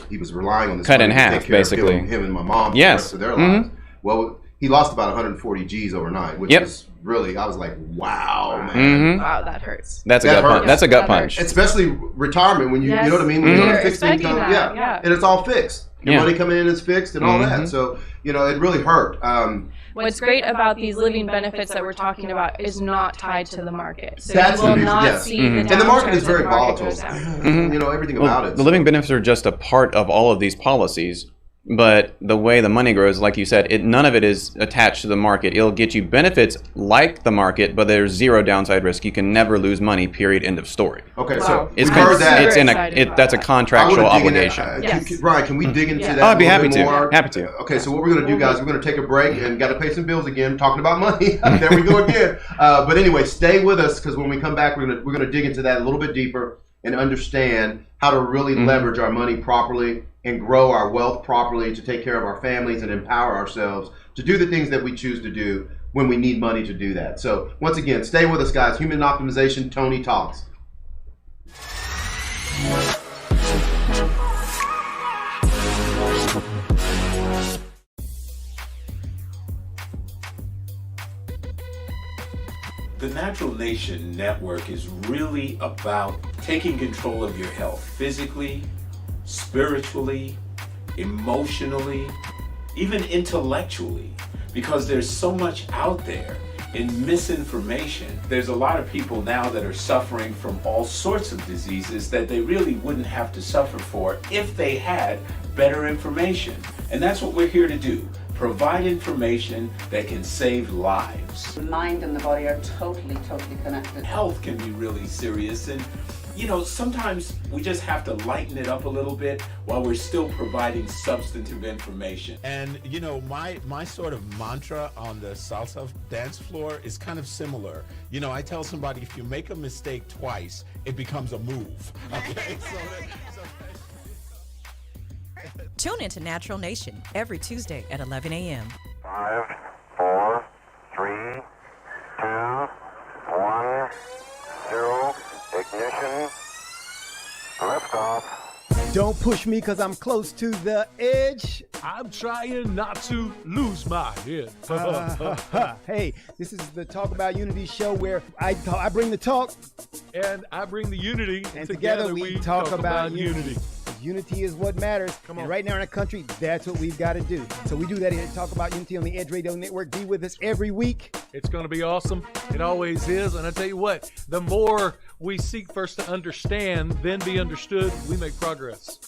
A: he was relying on this
C: cut
A: money
C: in
A: to
C: half,
A: take care
C: basically.
A: of him and my mom for
C: Yes.
A: the rest of their lives. Well, he lost about 140 G's overnight, which is really, I was like, wow, man.
B: Wow, that hurts.
C: That's a
A: That
C: gut punch.
A: hurts.
C: That's a gut
B: That
C: punch.
B: hurts.
A: Especially retirement, when you know what I mean? When you're on a fixed income, and it's all fixed. Your money coming in is fixed and all that. So, it really hurt.
B: What's great about these living benefits that we're talking about is not tied to the market. So
A: That's
B: you will
A: the beauty,
B: not
A: yes.
B: see the
A: And the market is
B: downturns
A: very
B: when the market
A: volatile.
B: goes down.
A: Everything about it.
C: The living benefits are just a part of all of these policies, but the way the money grows, like you said, none of it is attached to the market. It'll get you benefits like the market, but there's zero downside risk. You can never lose money, period, end of story.
A: Okay,
B: Wow.
A: so
C: It's
A: we heard that.
C: it's that's a
A: I
C: contractual
A: wanna dig into-
C: obligation.
B: Yes.
A: Ryan, can we dig into that?
C: Oh, I'd be
A: a
C: happy
A: little bit
C: to.
A: more?
C: Happy to.
A: Okay, so what we're going to do, guys, we're going to take a break and got to pay some bills again, talking about money. There we go again. But anyway, stay with us, because when we come back, we're going to dig into that a little bit deeper and understand how to really leverage our money properly and grow our wealth properly to take care of our families and empower ourselves to do the things that we choose to do when we need money to do that. So once again, stay with us, guys. Human Optimization, Tony Talks.
F: The Natural Nation Network is really about taking control of your health physically, spiritually, emotionally, even intellectually, because there's so much out there in misinformation. There's a lot of people now that are suffering from all sorts of diseases that they really wouldn't have to suffer for if they had better information. And that's what we're here to do. Provide information that can save lives.
G: The mind and the body are totally connected.
F: Health can be really serious, and sometimes we just have to lighten it up a little bit while we're still providing substantive information.
H: And my sort of mantra on the salsa dance floor is kind of similar. I tell somebody, if you make a mistake twice, it becomes a move. Okay,
I: Tune into Natural Nation every Tuesday at 11 a.m.
J: 5, 4, 3, 2, 1, 0, ignition, liftoff.
K: Don't push me because I'm close to the edge.
L: I'm trying not to lose my head.
K: Hey, this is the Talk About Unity show where I bring the talk.
L: And I bring the unity.
K: And together we talk about unity. Unity is what matters.
L: Come on.
K: And right now in our country, that's what we've got to do. So we do that here at Talk About Unity on the Edge Radio Network. Be with us every week.
L: It's going to be awesome. It always is. And I tell you what, the more we seek first to understand, then be understood, we make progress.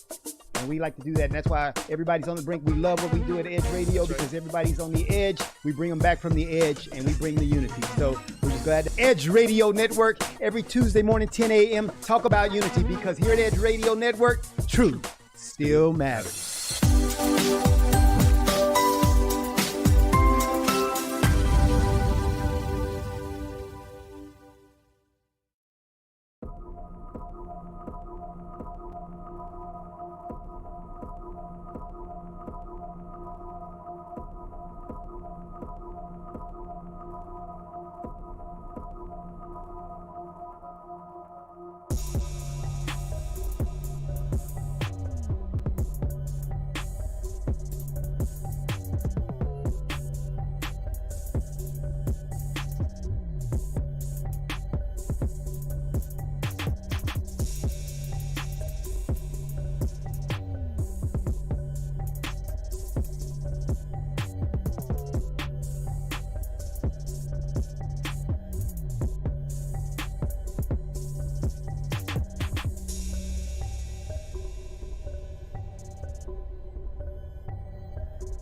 K: And we like to do that. And that's why everybody's on the brink. We love what we do at Edge Radio because everybody's on the edge. We bring them back from the edge and we bring the unity. So we're just glad to Edge Radio Network every Tuesday morning, 10 a.m. Talk about unity because here at Edge Radio Network, truth still matters.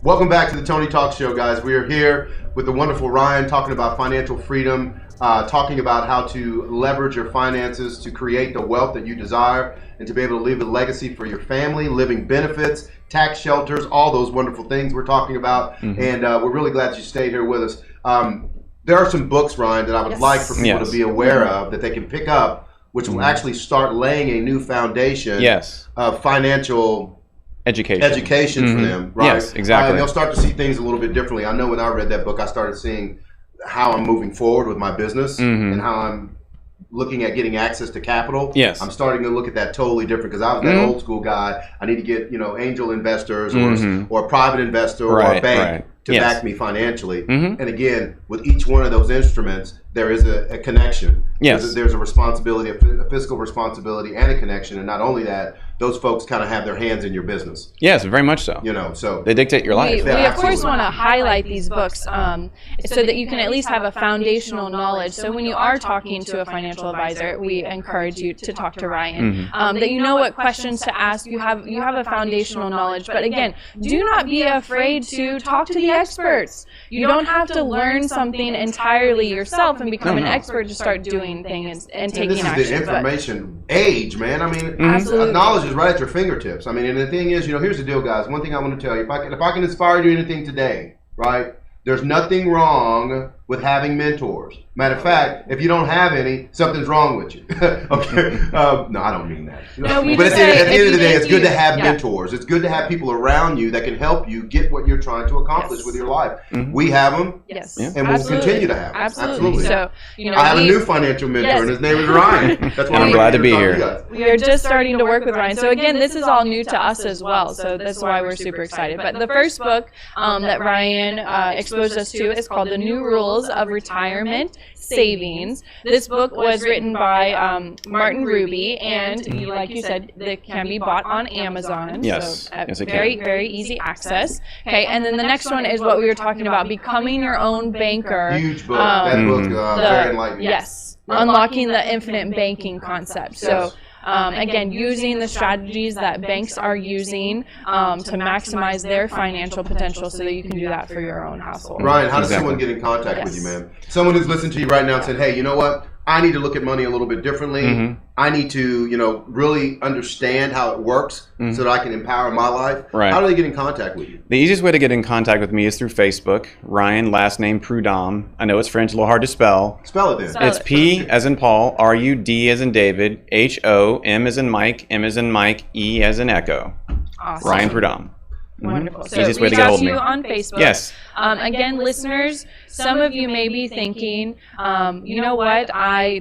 A: Welcome back to the Tony Talk Show, guys. We are here with the wonderful Ryan talking about financial freedom. talking about how to leverage your finances to create the wealth that you desire and to be able to leave a legacy for your family, living benefits, tax shelters, all those wonderful things we're talking about. And we're really glad that you stayed here with us. There are some books, Ryan, that I would like for people to be aware of that they can pick up, which will actually start laying a new foundation of financial education for them, right?
C: Yes, exactly.
A: And they'll start to see things a little bit differently. I know when I read that book, I started seeing how I'm moving forward with my business and how I'm looking at getting access to capital.
C: Yes.
A: I'm starting to look at that totally different because I was that old school guy. I need to get, angel investors or a private investor or a bank to back me financially. And again, with each one of those instruments, there is a connection.
C: Yes.
A: There's a responsibility, a fiscal responsibility and a connection. And not only that, those folks kind of have their hands in your business.
C: Yes, very much so.
A: So
C: they dictate your life.
B: We of course want to highlight these books so that you can at least have a foundational knowledge. So when you are talking to a financial advisor, we encourage you to talk to Ryan. That you know what questions to ask. You have a foundational knowledge. But again, do not be afraid to talk to the experts. You don't have to learn something entirely yourself and become an expert to start doing things and taking action.
A: This is the information age, man. I mean,
B: absolutely.
A: Knowledge is right at your fingertips. I mean, and the thing is, here's the deal, guys. One thing I want to tell you, if I can inspire you to anything today, right? There's nothing wrong with having mentors. Matter of fact, if you don't have any, something's wrong with you. Okay? No, I don't mean that.
B: No,
A: but at the end of the day, it's good to have mentors. It's good to have people around you that can help you get what you're trying to accomplish with your life. We have them, and we'll continue to have them. Absolutely.
B: So,
A: I have a new financial mentor, and his name is Ryan. That's why
C: I'm glad to be here.
B: We are just starting to work with Ryan. So again, this is all new to us as well. So that's why we're super excited. But the first book that Ryan exposed us to is called The New Rules of Retirement Savings. This book was written by Martin Ruby, and like you said, it can be bought on Amazon.
C: Yes,
B: so
C: yes, it
B: very,
C: can.
B: very easy access. Okay, and then the next one is what we were talking about, Becoming Your Own Banker.
A: Huge book. That book, very enlightening.
B: Yes, Unlocking the Infinite Banking Concept. So. Again, using the strategies that banks are using to maximize their financial potential so that you can do that for your own household.
A: Ryan, how does someone get in contact with you, man? Someone who's listening to you right now and said, hey, you know what? I need to look at money a little bit differently. I need to, really understand how it works so that I can empower my life. How do they get in contact with you?
C: The easiest way to get in contact with me is through Facebook. Ryan, last name Prudhomme. I know it's French, a little hard to spell.
A: Spell it then.
C: It's P as in Paul, R-U-D as in David, H-O, M as in Mike, M as in Mike, E as in Echo.
B: Awesome.
C: Ryan Prudhomme.
B: Wonderful. So
C: Easiest way to
B: reach
C: get
B: out
C: hold
B: to
C: of
B: you
C: me.
B: on Facebook.
C: Yes.
B: Again, listeners, some of you may be thinking, you know what,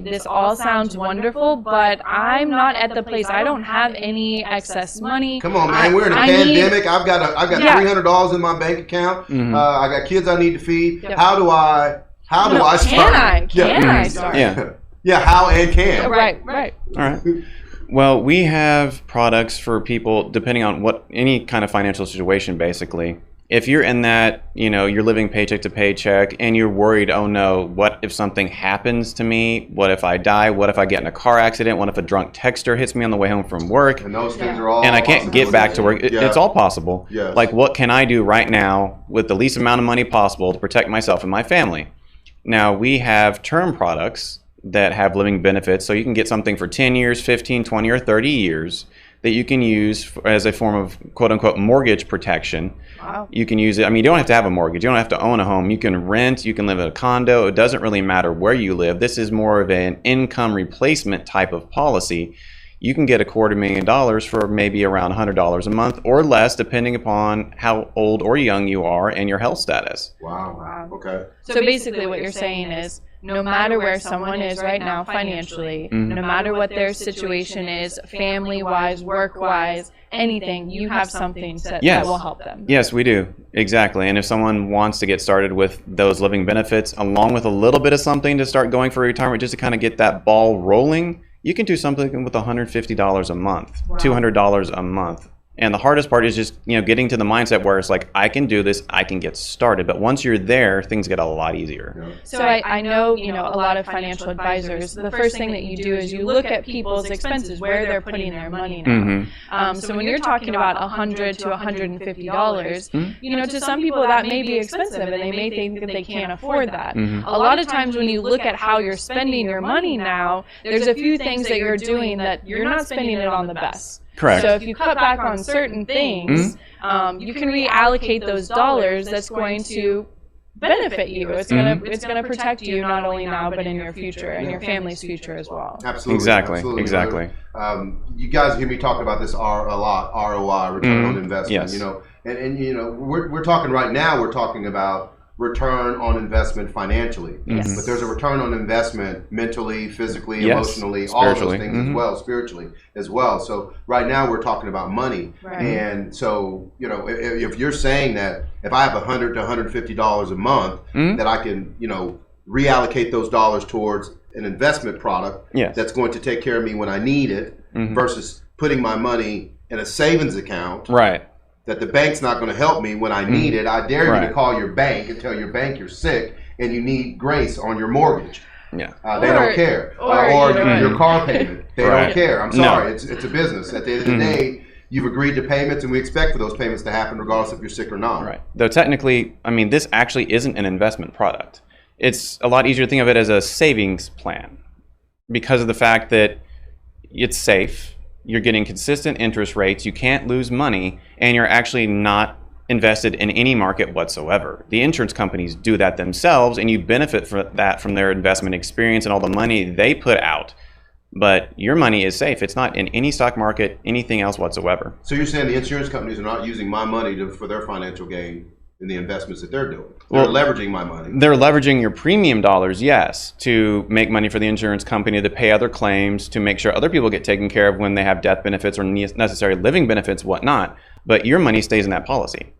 B: this all sounds wonderful, but I'm not at the place. I don't have any excess money.
A: Come on, man. We're in a pandemic. I've got $300 in my bank account. I got kids I need to feed. How do I start?
B: Can I start?
A: Yeah, how and can.
B: Right.
C: All right. Well, we have products for people depending on any kind of financial situation, basically. If you're in that, you're living paycheck to paycheck and you're worried, oh no, what if something happens to me? What if I die? What if I get in a car accident? What if a drunk texter hits me on the way home from work?
A: And those things are all
C: and I can't get back to work. It's all possible.
A: Yes.
C: Like, what can I do right now with the least amount of money possible to protect myself and my family? Now, we have term products that have living benefits. So you can get something for 10 years, 15, 20, or 30 years that you can use as a form of quote-unquote mortgage protection.
B: Wow.
C: You can use it. I mean, you don't have to have a mortgage. You don't have to own a home. You can rent. You can live in a condo. It doesn't really matter where you live. This is more of an income replacement type of policy. You can get $250,000 for maybe around $100 a month or less, depending upon how old or young you are and your health status.
A: Wow. Okay.
B: So basically what you're saying is, no matter where someone is right now financially, no matter what their situation is, family-wise, work-wise, anything, you have something that will help them.
C: Yes, we do. Exactly. And if someone wants to get started with those living benefits, along with a little bit of something to start going for retirement, just to kind of get that ball rolling, you can do something with $150 a month, $200 a month. And the hardest part is just, getting to the mindset where it's like, I can do this, I can get started. But once you're there, things get a lot easier.
B: So I know, a lot of financial advisors, the first thing that you do is you look at people's expenses, where they're putting their money now. So when you're talking about $100 to $150, to some people that may be expensive and they may think that they can't afford that. A lot of times when you look at how you're spending your money now, there's a few things that you're doing that you're not spending it on the best.
C: Correct.
B: So if you cut back on certain things, you can reallocate those dollars that's going to benefit you. It's gonna protect you not only now but in your future and your family's future as well.
A: Absolutely.
C: Exactly.
A: You guys hear me talk about this a lot. ROI, return on investment.
C: Yes.
A: And we're talking right now. We're talking about return on investment financially.
B: Yes.
A: But there's a return on investment mentally, physically,
C: Yes.
A: emotionally, all of those
C: Spiritually.
A: things as well, spiritually as well. So right now we're talking about money.
B: Right.
A: And so, if you're saying that if I have $100 to $150 a month, that I can, reallocate those dollars towards an investment product
C: Yes.
A: that's going to take care of me when I need it versus putting my money in a savings account.
C: Right.
A: That the bank's not going to help me when I need it. I dare you to
C: Right.
A: call your bank and tell your bank you're sick and you need grace on your mortgage.
C: Yeah.
A: They don't care. Or your car payment. They
C: Right.
A: don't care. I'm
C: No.
A: sorry. It's a business. At the end of the day, you've agreed to payments, and we expect for those payments to happen regardless if you're sick or not.
C: Right. Though technically, this actually isn't an investment product. It's a lot easier to think of it as a savings plan because of the fact that it's safe. You're getting consistent interest rates, you can't lose money, and you're actually not invested in any market whatsoever. The insurance companies do that themselves, and you benefit from their investment experience and all the money they put out. But your money is safe. It's not in any stock market, anything else whatsoever.
A: So you're saying the insurance companies are not using my money for their financial gain in the investments that they're doing. They're leveraging my money.
C: They're leveraging your premium dollars, yes, to make money for the insurance company, to pay other claims, to make sure other people get taken care of when they have death benefits or necessary living benefits, whatnot. But your money stays in that policy.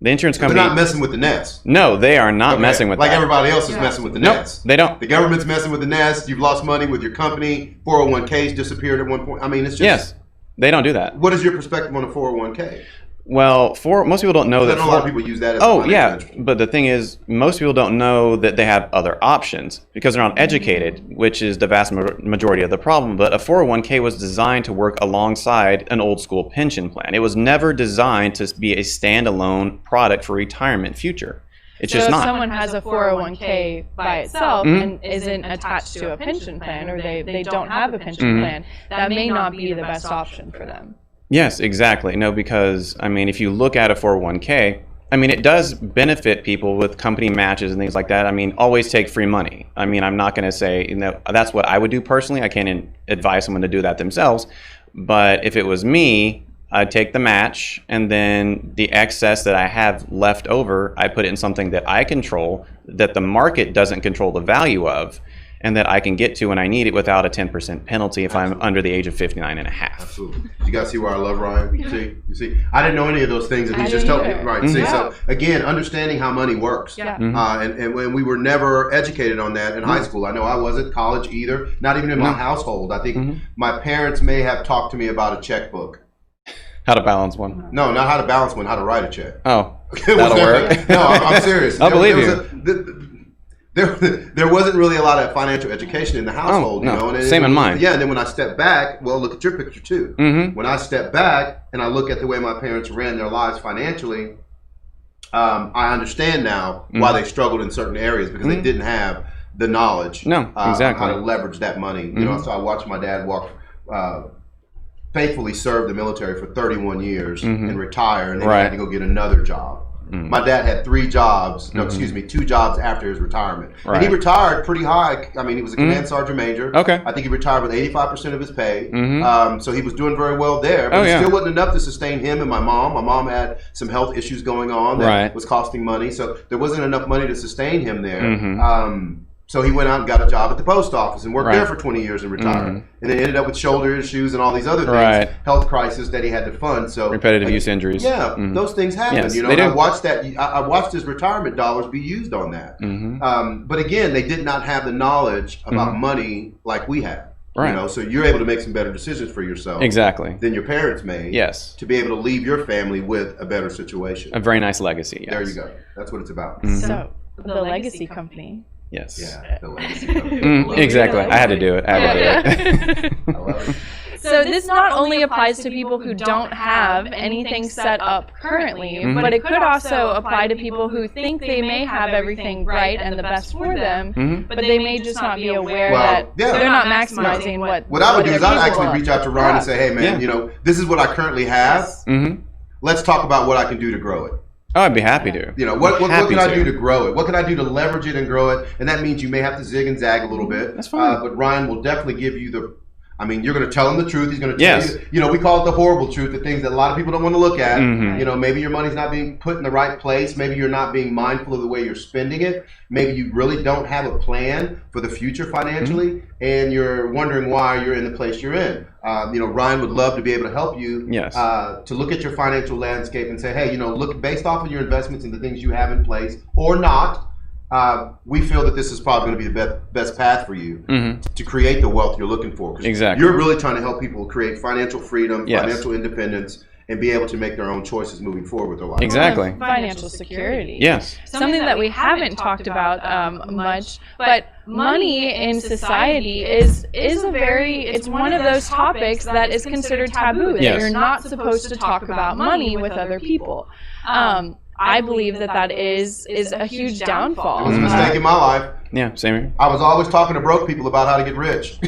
C: The insurance company...
A: They're not messing with the nest.
C: No, they are not messing with
A: like
C: that.
A: everybody else is messing with the nest.
C: They don't.
A: The government's messing with the nest. You've lost money with your company. 401ks disappeared at one point. It's just...
C: Yes, they don't do that.
A: What is your perspective on a 401k?
C: Well, most people don't know that.
A: A lot of people use that as a financial instrument.
C: But the thing is, most people don't know that they have other options because they're not educated, which is the vast majority of the problem. But a 401k was designed to work alongside an old school pension plan. It was never designed to be a standalone product for retirement future. It's just not.
B: So if someone has a 401k by itself and isn't attached to a pension plan, or they don't have a pension plan, that may not be the best option for them.
C: Yes, exactly. No, because, if you look at a 401k, it does benefit people with company matches and things like that. Always take free money. I'm not going to say, that's what I would do personally. I can't advise someone to do that themselves. But if it was me, I'd take the match, and then the excess that I have left over, I put it in something that I control, that the market doesn't control the value of, and that I can get to when I need it without a 10% penalty if I'm under the age of 59 and a half.
A: Absolutely. You guys see where I love Ryan? You see? I didn't know any of those things, and he's just told me. Right. See, so again, understanding how money works.
B: Yeah.
A: And when we were never educated on that in high school. I know I wasn't, college either, not even in my household. I think my parents may have talked to me about a checkbook.
C: How to balance one?
A: No, not how to balance one, how to write a check.
C: Oh, that'll work.
A: No, I'm serious.
C: I believe you.
A: There wasn't really a lot of financial education in the household,
C: and same in mine.
A: Yeah, and then when I step back, well, look at your picture too. When I step back and I look at the way my parents ran their lives financially, I understand now why they struggled in certain areas because they didn't have the knowledge.
C: No, exactly.
A: How to leverage that money. So I watched my dad faithfully serve the military for 31 years and retire, and then he had to go get another job. My dad had 3 jobs, 2 jobs after his retirement.
C: Right.
A: And he retired pretty high. He was a command sergeant major.
C: Okay.
A: I think he retired with 85% of his pay. So he was doing very well there. But it still wasn't enough to sustain him and my mom. My mom had some health issues going on that was costing money. So there wasn't enough money to sustain him there. So he went out and got a job at the post office and worked there for 20 years and retired. And then ended up with shoulder issues and all these other things, health crisis that he had to fund. So
C: repetitive use injuries.
A: Yeah, those things happen.
C: Yes,
A: they do. I watched that. I watched his retirement dollars be used on that. But again, they did not have the knowledge about money like we have.
C: Right.
A: You know, so you're able to make some better decisions for yourself.
C: Exactly.
A: Than your parents made.
C: Yes.
A: To be able to leave your family with a better situation.
C: A very nice legacy. Yes.
A: There you go. That's what it's about.
B: So the legacy company.
C: Yes.
A: Yeah. The legacy company.
C: Exactly. I had to do it. I had to do it.
A: I love it.
B: So this not only applies to people who don't have anything set up currently, but it could also apply to people who think they may have everything right and the best for them, but they may just not be aware that they're not maximizing
A: what I would do is I'd actually
B: capable
A: reach out to Ryan and say, hey man, you know, this is what I currently have. Let's talk about what I can do to grow it.
C: Oh, I'd be happy to.
A: You know, what can I do to grow it? What can I do to leverage it and grow it? And that means you may have to zig and zag a little bit.
C: That's fine.
A: But Ryan will definitely give you you're going to tell him the truth. He's going to tell you, you know, we call it the horrible truth, the things that a lot of people don't want to look at. You know, maybe your money's not being put in the right place. Maybe you're not being mindful of the way you're spending it. Maybe you really don't have a plan for the future financially, and you're wondering why you're in the place you're in. You know, Ryan would love to be able to help you to look at your financial landscape and say, hey, you know, look based off of your investments and the things you have in place or not. We feel that this is probably going to be the best path for you to create the wealth you're looking for.
C: Exactly.
A: You're really trying to help people create financial freedom, financial independence, and be able to make their own choices moving forward with their life.
C: Exactly.
B: Financial security.
C: Yes.
B: Something that we haven't talked about much, but money in society is it's one of those topics that is considered taboo. That you're not supposed to talk about money with other people. I believe that is a huge downfall.
A: It was a mistake in my life.
C: Yeah, same here.
A: I was always talking to broke people about how to get rich.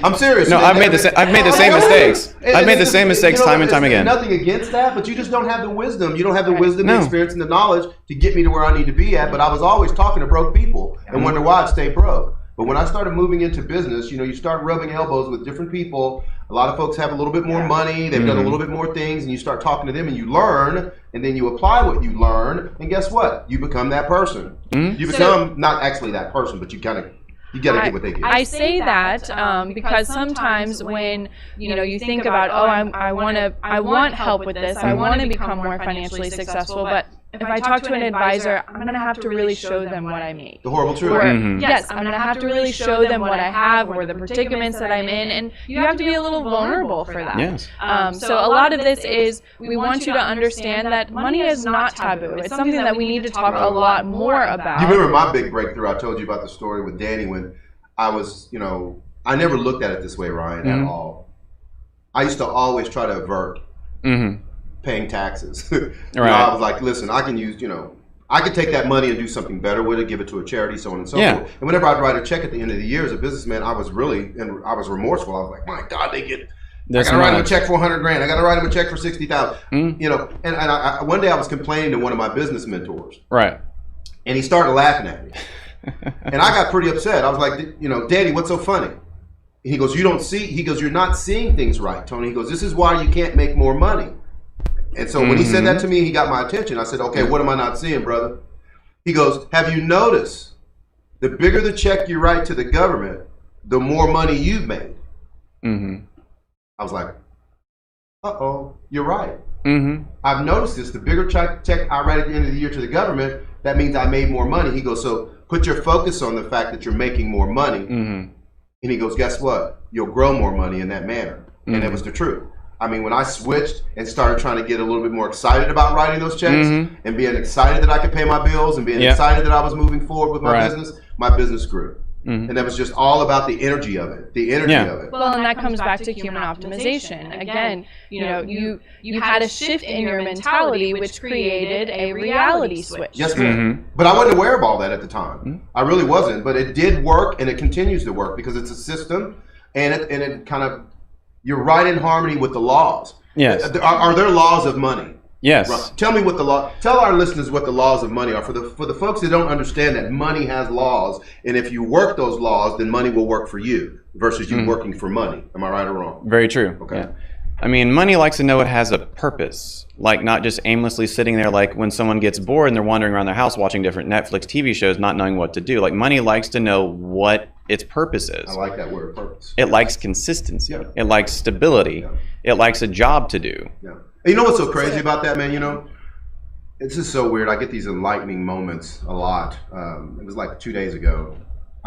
A: I'm serious.
C: No, I've made the same mistakes. I've made the same mistakes time and time again.
A: Nothing against that, but you just don't have the wisdom. You don't have the wisdom, the experience, and the knowledge to get me to where I need to be at. But I was always talking to broke people and wonder why I'd stay broke. But when I started moving into business, you know, you start rubbing elbows with different people. A lot of folks have a little bit more money. They've done a little bit more things, and you start talking to them, and you learn, and then you apply what you learn, and guess what? You become that person. You become not actually that person, but you got to get what they get.
B: I say that because sometimes when you think about, I want help with this, I want to become more financially successful, but if I talk to an advisor, I'm going to have to really show them what I make.
A: The horrible truth.
B: Yes, I'm going to have to really show them what I have or the predicaments that I'm in, and you have to be a little vulnerable for that.
C: Yes.
B: So a lot of this is we want you to understand that money is not taboo. It's something that we need to talk a lot more about.
A: You remember my big breakthrough? I told you about the story with Danny when I was, I never looked at it this way, Ryan, at all. I used to always try to avert paying taxes. I was like, listen, I can use, I could take that money and do something better with it, give it to a charity, so on and so forth. And whenever I'd write a check at the end of the year as a businessman, I was remorseful. I was like, my God, I got to write him a check for $100,000. I got to write him a check for $60,000. And I one day I was complaining to one of my business mentors.
C: Right.
A: And he started laughing at me. And I got pretty upset. I was like, Daddy, what's so funny? He goes, you're not seeing things right, Tony. He goes, this is why you can't make more money. And so when he said that to me, he got my attention. I said, okay, what am I not seeing, brother? He goes, have you noticed the bigger the check you write to the government, the more money you've made? I was like, uh-oh, you're right. I've noticed this. The bigger check I write at the end of the year to the government, that means I made more money. He goes, so put your focus on the fact that you're making more money. And he goes, guess what? You'll grow more money in that manner. And it was the truth. I mean, when I switched and started trying to get a little bit more excited about writing those checks and being excited that I could pay my bills and being excited that I was moving forward with my business grew. And that was just all about the energy of it, of it.
B: Well, and that comes back to human optimization. Again, you had a shift in your mentality, which created a reality switch.
A: Yes, ma'am. But I wasn't aware of all that at the time. I really wasn't. But it did work, and it continues to work because it's a system, and it kind of, you're right in harmony with the laws.
C: Yes.
A: Are there laws of money?
C: Yes.
A: Right. Tell our listeners what the laws of money are. For the folks that don't understand that money has laws, and if you work those laws, then money will work for you versus you working for money. Am I right or wrong?
C: Very true.
A: Okay.
C: Yeah. I mean, money likes to know it has a purpose, like not just aimlessly sitting there like when someone gets bored and they're wandering around their house watching different Netflix TV shows, not knowing what to do. Like money likes to know what its purpose is.
A: I like that word, purpose.
C: It likes consistency. Yeah. It likes stability. Yeah. It likes a job to do.
A: Yeah. You know what's so crazy about that, man? It's just so weird. I get these enlightening moments a lot. It was like 2 days ago.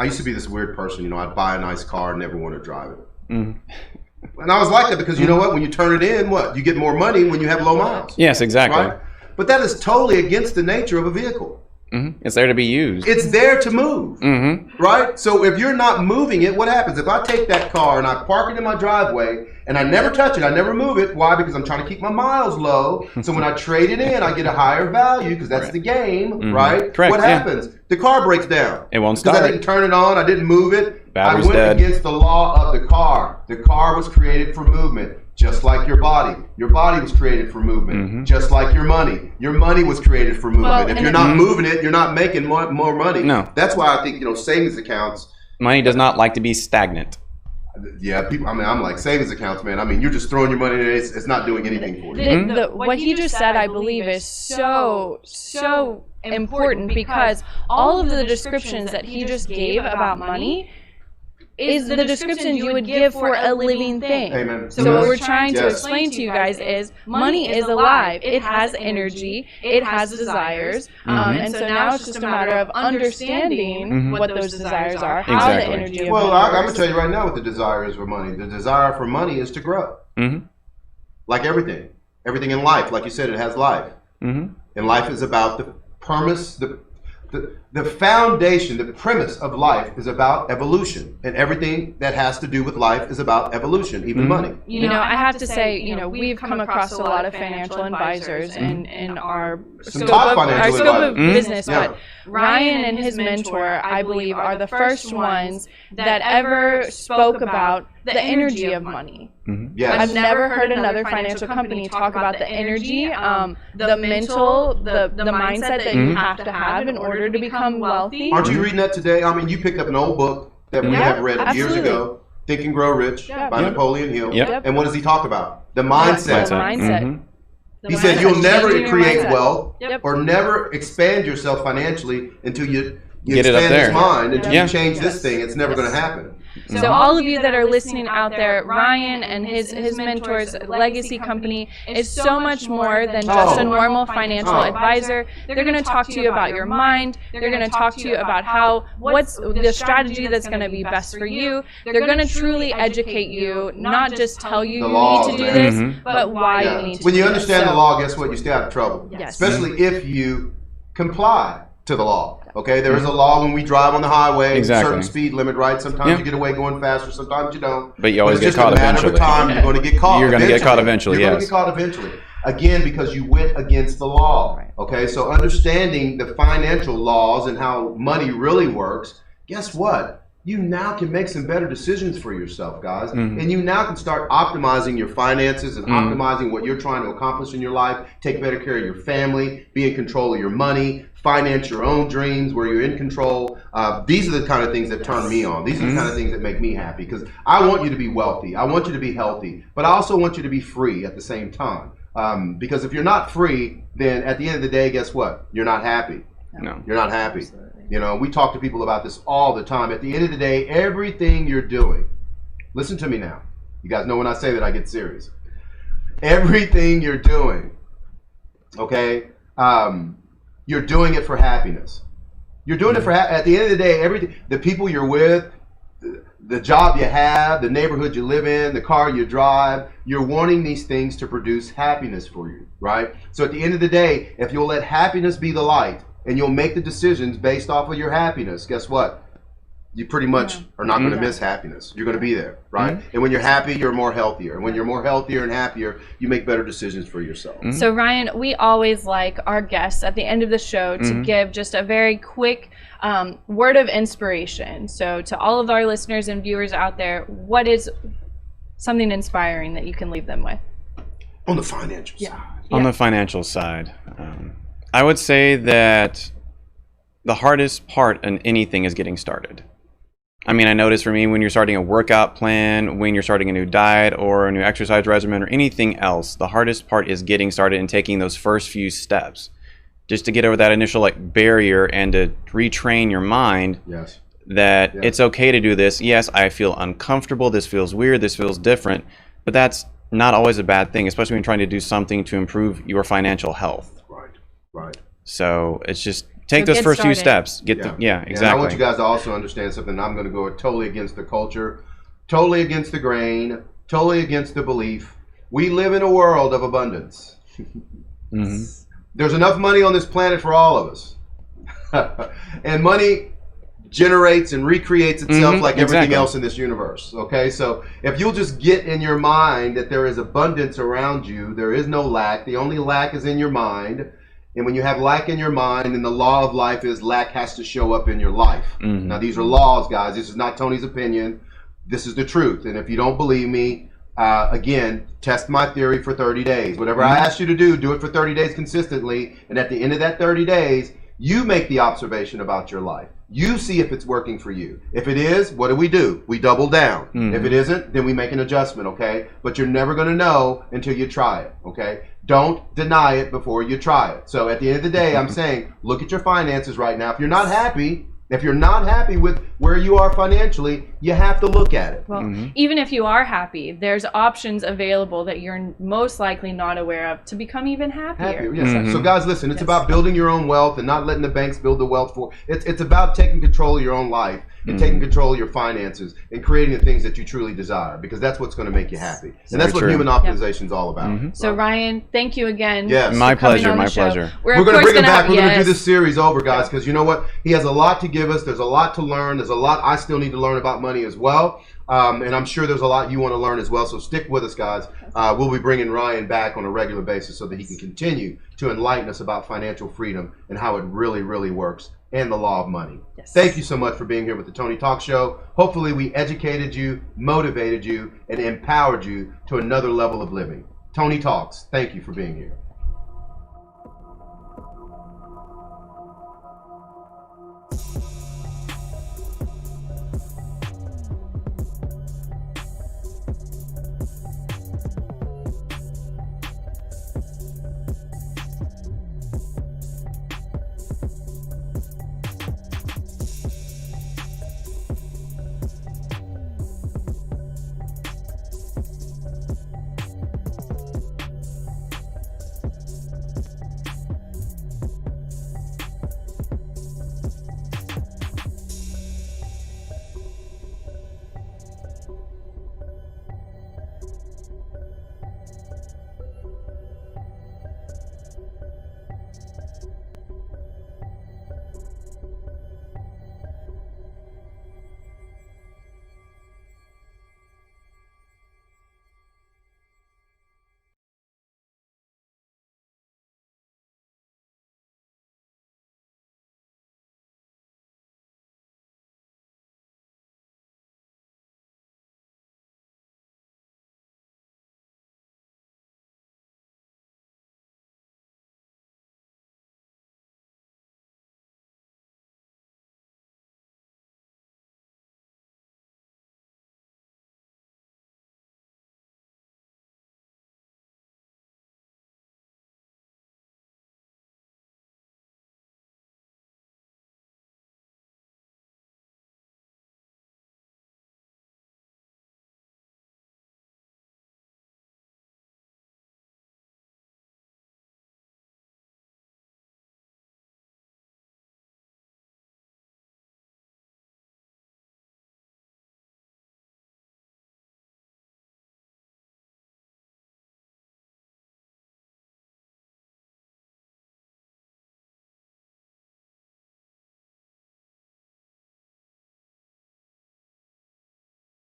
A: I used to be this weird person, you know, I'd buy a nice car and never want to drive it.
C: Mm-hmm.
A: And I was like that because you know what? When you turn it in, what? You get more money when you have low miles.
C: Yes, exactly.
A: Right? But that is totally against the nature of a vehicle.
C: Mm-hmm. It's there to be used.
A: It's there to move,
C: Mm-hmm.
A: right? So if you're not moving it, what happens? If I take that car and I park it in my driveway and I never touch it, I never move it. Why? Because I'm trying to keep my miles low. So when I trade it in, I get a higher value because that's the game,
C: Mm-hmm.
A: right?
C: Correct,
A: What
C: yeah.
A: happens? The car breaks down.
C: It won't
A: Because I
C: start.
A: didn't turn it on. I didn't move it.
C: Battery's
A: I went
C: dead.
A: against the law of the car. The car was created for movement. Just like your body. Your body was created for movement.
C: Mm-hmm.
A: Just like your money. Your money was created for movement.
B: Well,
A: if
B: and
A: you're
B: it-
A: not moving it, you're not making more money.
C: No.
A: That's why I think, you know, savings accounts,
C: Money does not like to be stagnant.
A: yeah, people, I mean, I'm like, savings accounts, man. I mean, you're just throwing your money in it. It's not doing anything for you.
B: What he just said, I believe, is so important because all of the descriptions that he just gave about money is the description you would give for a living thing.
A: Amen.
B: So what we're trying to
A: Yes.
B: explain to you guys is money is alive. It has energy. It has desires. And so now it's just a matter of understanding what those desires are, how
C: Exactly.
B: the energy of
A: Well,
B: money
A: I'm going
B: works.
A: to tell you right now what the desire is for money. The desire for money is to grow.
C: Mm-hmm.
A: Like everything. Everything in life. Like you said, it has life.
C: Mm-hmm.
A: And life is about the premise, the foundation, the premise of life is about evolution. And everything that has to do with life is about evolution, even money.
B: You know, I have to say, you know, we've come across a lot of financial advisors in our
A: Some
B: scope
A: top
B: of,
A: financial
B: of
A: advisors.
B: business,
A: Yeah.
B: but Ryan and his mentor, I believe, are the first ones that ever spoke about the energy of money.
A: Yes.
B: I've never heard another financial company talk about the energy, the mental, the mindset that you have to have in order to become wealthy.
A: Aren't you reading that today? I mean, you picked up an old book that we
B: Yeah,
A: have read years
B: absolutely.
A: ago, Think and Grow Rich by
C: Yeah.
A: Napoleon Hill.
C: Yep.
A: And what does he talk about? The mindset.
B: The mindset.
C: Mhm.
B: The
A: He said
B: mindset,
A: you'll never
B: changing your
A: create
B: mindset.
A: wealth
B: Yep.
A: or never expand yourself financially until you
C: Get it up
A: expand this
C: there.
A: mind. Until
C: Yeah.
A: you change this thing, it's never going to happen.
B: So all of you that are listening out there, Ryan and his mentor's legacy company is so much more than just a normal financial advisor. They're going to talk to you about your mind. They're going to talk to you about what's the strategy that's going to be best for you. They're going to truly educate you, not just tell you
A: The
B: you
A: laws,
B: need to do
A: man.
B: this,
C: Mhm.
B: but why
A: Yeah.
B: you need to
A: When
B: do
A: you
B: this.
A: understand the
B: So-
A: law, guess what? You stay out of trouble.
B: Yes.
A: Especially if you comply to the law. Okay, there is a law when we drive on the highway,
C: Exactly.
A: certain speed limit, right? Sometimes
C: Yeah.
A: you get away going faster, sometimes you don't.
C: But you always
A: it's
C: get
A: just
C: caught
A: a matter
C: eventually.
A: of time. You're going to get caught.
C: You're gonna get caught eventually,
A: You're going to
C: yes.
A: get caught eventually. Again, because you went against the law. Okay, so understanding the financial laws and how money really works, guess what? You now can make some better decisions for yourself, guys. And you now can start optimizing your finances and optimizing what you're trying to accomplish in your life, take better care of your family, be in control of your money, finance your own dreams where you're in control. These are the kind of things that turn me on. These are the kind of things that make me happy because I want you to be wealthy. I want you to be healthy, but I also want you to be free at the same time. Because if you're not free, then at the end of the day, guess what? You're not happy.
C: No.
A: You're not happy. You know, we talk to people about this all the time. At the end of the day, everything you're doing, listen to me now. You guys know when I say that, I get serious. Everything you're doing, okay, you're doing it for happiness. You're doing it for, at the end of the day, everything, the people you're with, the job you have, the neighborhood you live in, the car you drive, you're wanting these things to produce happiness for you, right? So at the end of the day, if you'll let happiness be the light and you'll make the decisions based off of your happiness, guess what? You pretty much are not going to miss happiness. You're going to be there, right? And when you're happy, you're more healthier. And when you're more healthier and happier, you make better decisions for yourself.
B: So Ryan, we always like our guests at the end of the show to give just a very quick word of inspiration. So to all of our listeners and viewers out there, what is something inspiring that you can leave them with?
A: On the financial side.
C: On the financial side, I would say that the hardest part in anything is getting started. I mean, I notice for me when you're starting a workout plan, when you're starting a new diet or a new exercise regimen or anything else, the hardest part is getting started and taking those first few steps just to get over that initial barrier and to retrain your mind that it's okay to do this. Yes, I feel uncomfortable. This feels weird. This feels different, but that's not always a bad thing, especially when you're trying to do something to improve your financial health.
A: Right.
C: So it's just Take
B: So
C: those
B: get
C: first few
B: started.
C: steps. Get the
A: And I
C: exactly.
A: want you guys to also understand something. I'm going to go totally against the culture, totally against the grain, totally against the belief. We live in a world of abundance. There's enough money on this planet for all of us. And money generates and recreates itself like everything
C: exactly.
A: else in this universe. Okay, so if you'll just get in your mind that there is abundance around you, there is no lack. The only lack is in your mind. And when you have lack in your mind, then the law of life is lack has to show up in your life. Now, these are laws, guys. This is not Tony's opinion. This is the truth. And if you don't believe me, again, test my theory for 30 days. Whatever I ask you to do it for 30 days consistently. And at the end of that 30 days, you make the observation about your life. You see if it's working for you. If it is, what do? We double down. If it isn't, then we make an adjustment, okay? But you're never going to know until you try it, okay? Don't deny it before you try it. So at the end of the day, I'm saying, look at your finances right now. If you're not happy with where you are financially, you have to look at it.
B: Well, even if you are happy, there's options available that you're most likely not aware of to become even happier.
A: Yes. So guys, listen, it's about building your own wealth and not letting the banks build the wealth for. It's about taking control of your own life and taking control of your finances and creating the things that you truly desire, because that's what's going to make you happy. And that's what human optimization is all about.
B: So Ryan, thank you again.
A: Yes.
C: My
B: for coming
C: pleasure,
B: on the
C: my
B: show.
C: pleasure.
A: We're going to bring him back. We're going to do
B: yes.
A: this series over, guys, because you know what? He has a lot to give us. There's a lot to learn. There's a lot I still need to learn about money as well. And I'm sure there's a lot you want to learn as well. So stick with us, guys. We'll be bringing Ryan back on a regular basis so that he can continue to enlighten us about financial freedom and how it really, really works, and the law of money.
B: Yes.
A: Thank you so much for being here with the Tony Talk Show. Hopefully we educated you, motivated you, and empowered you to another level of living. Tony Talks, thank you for being here.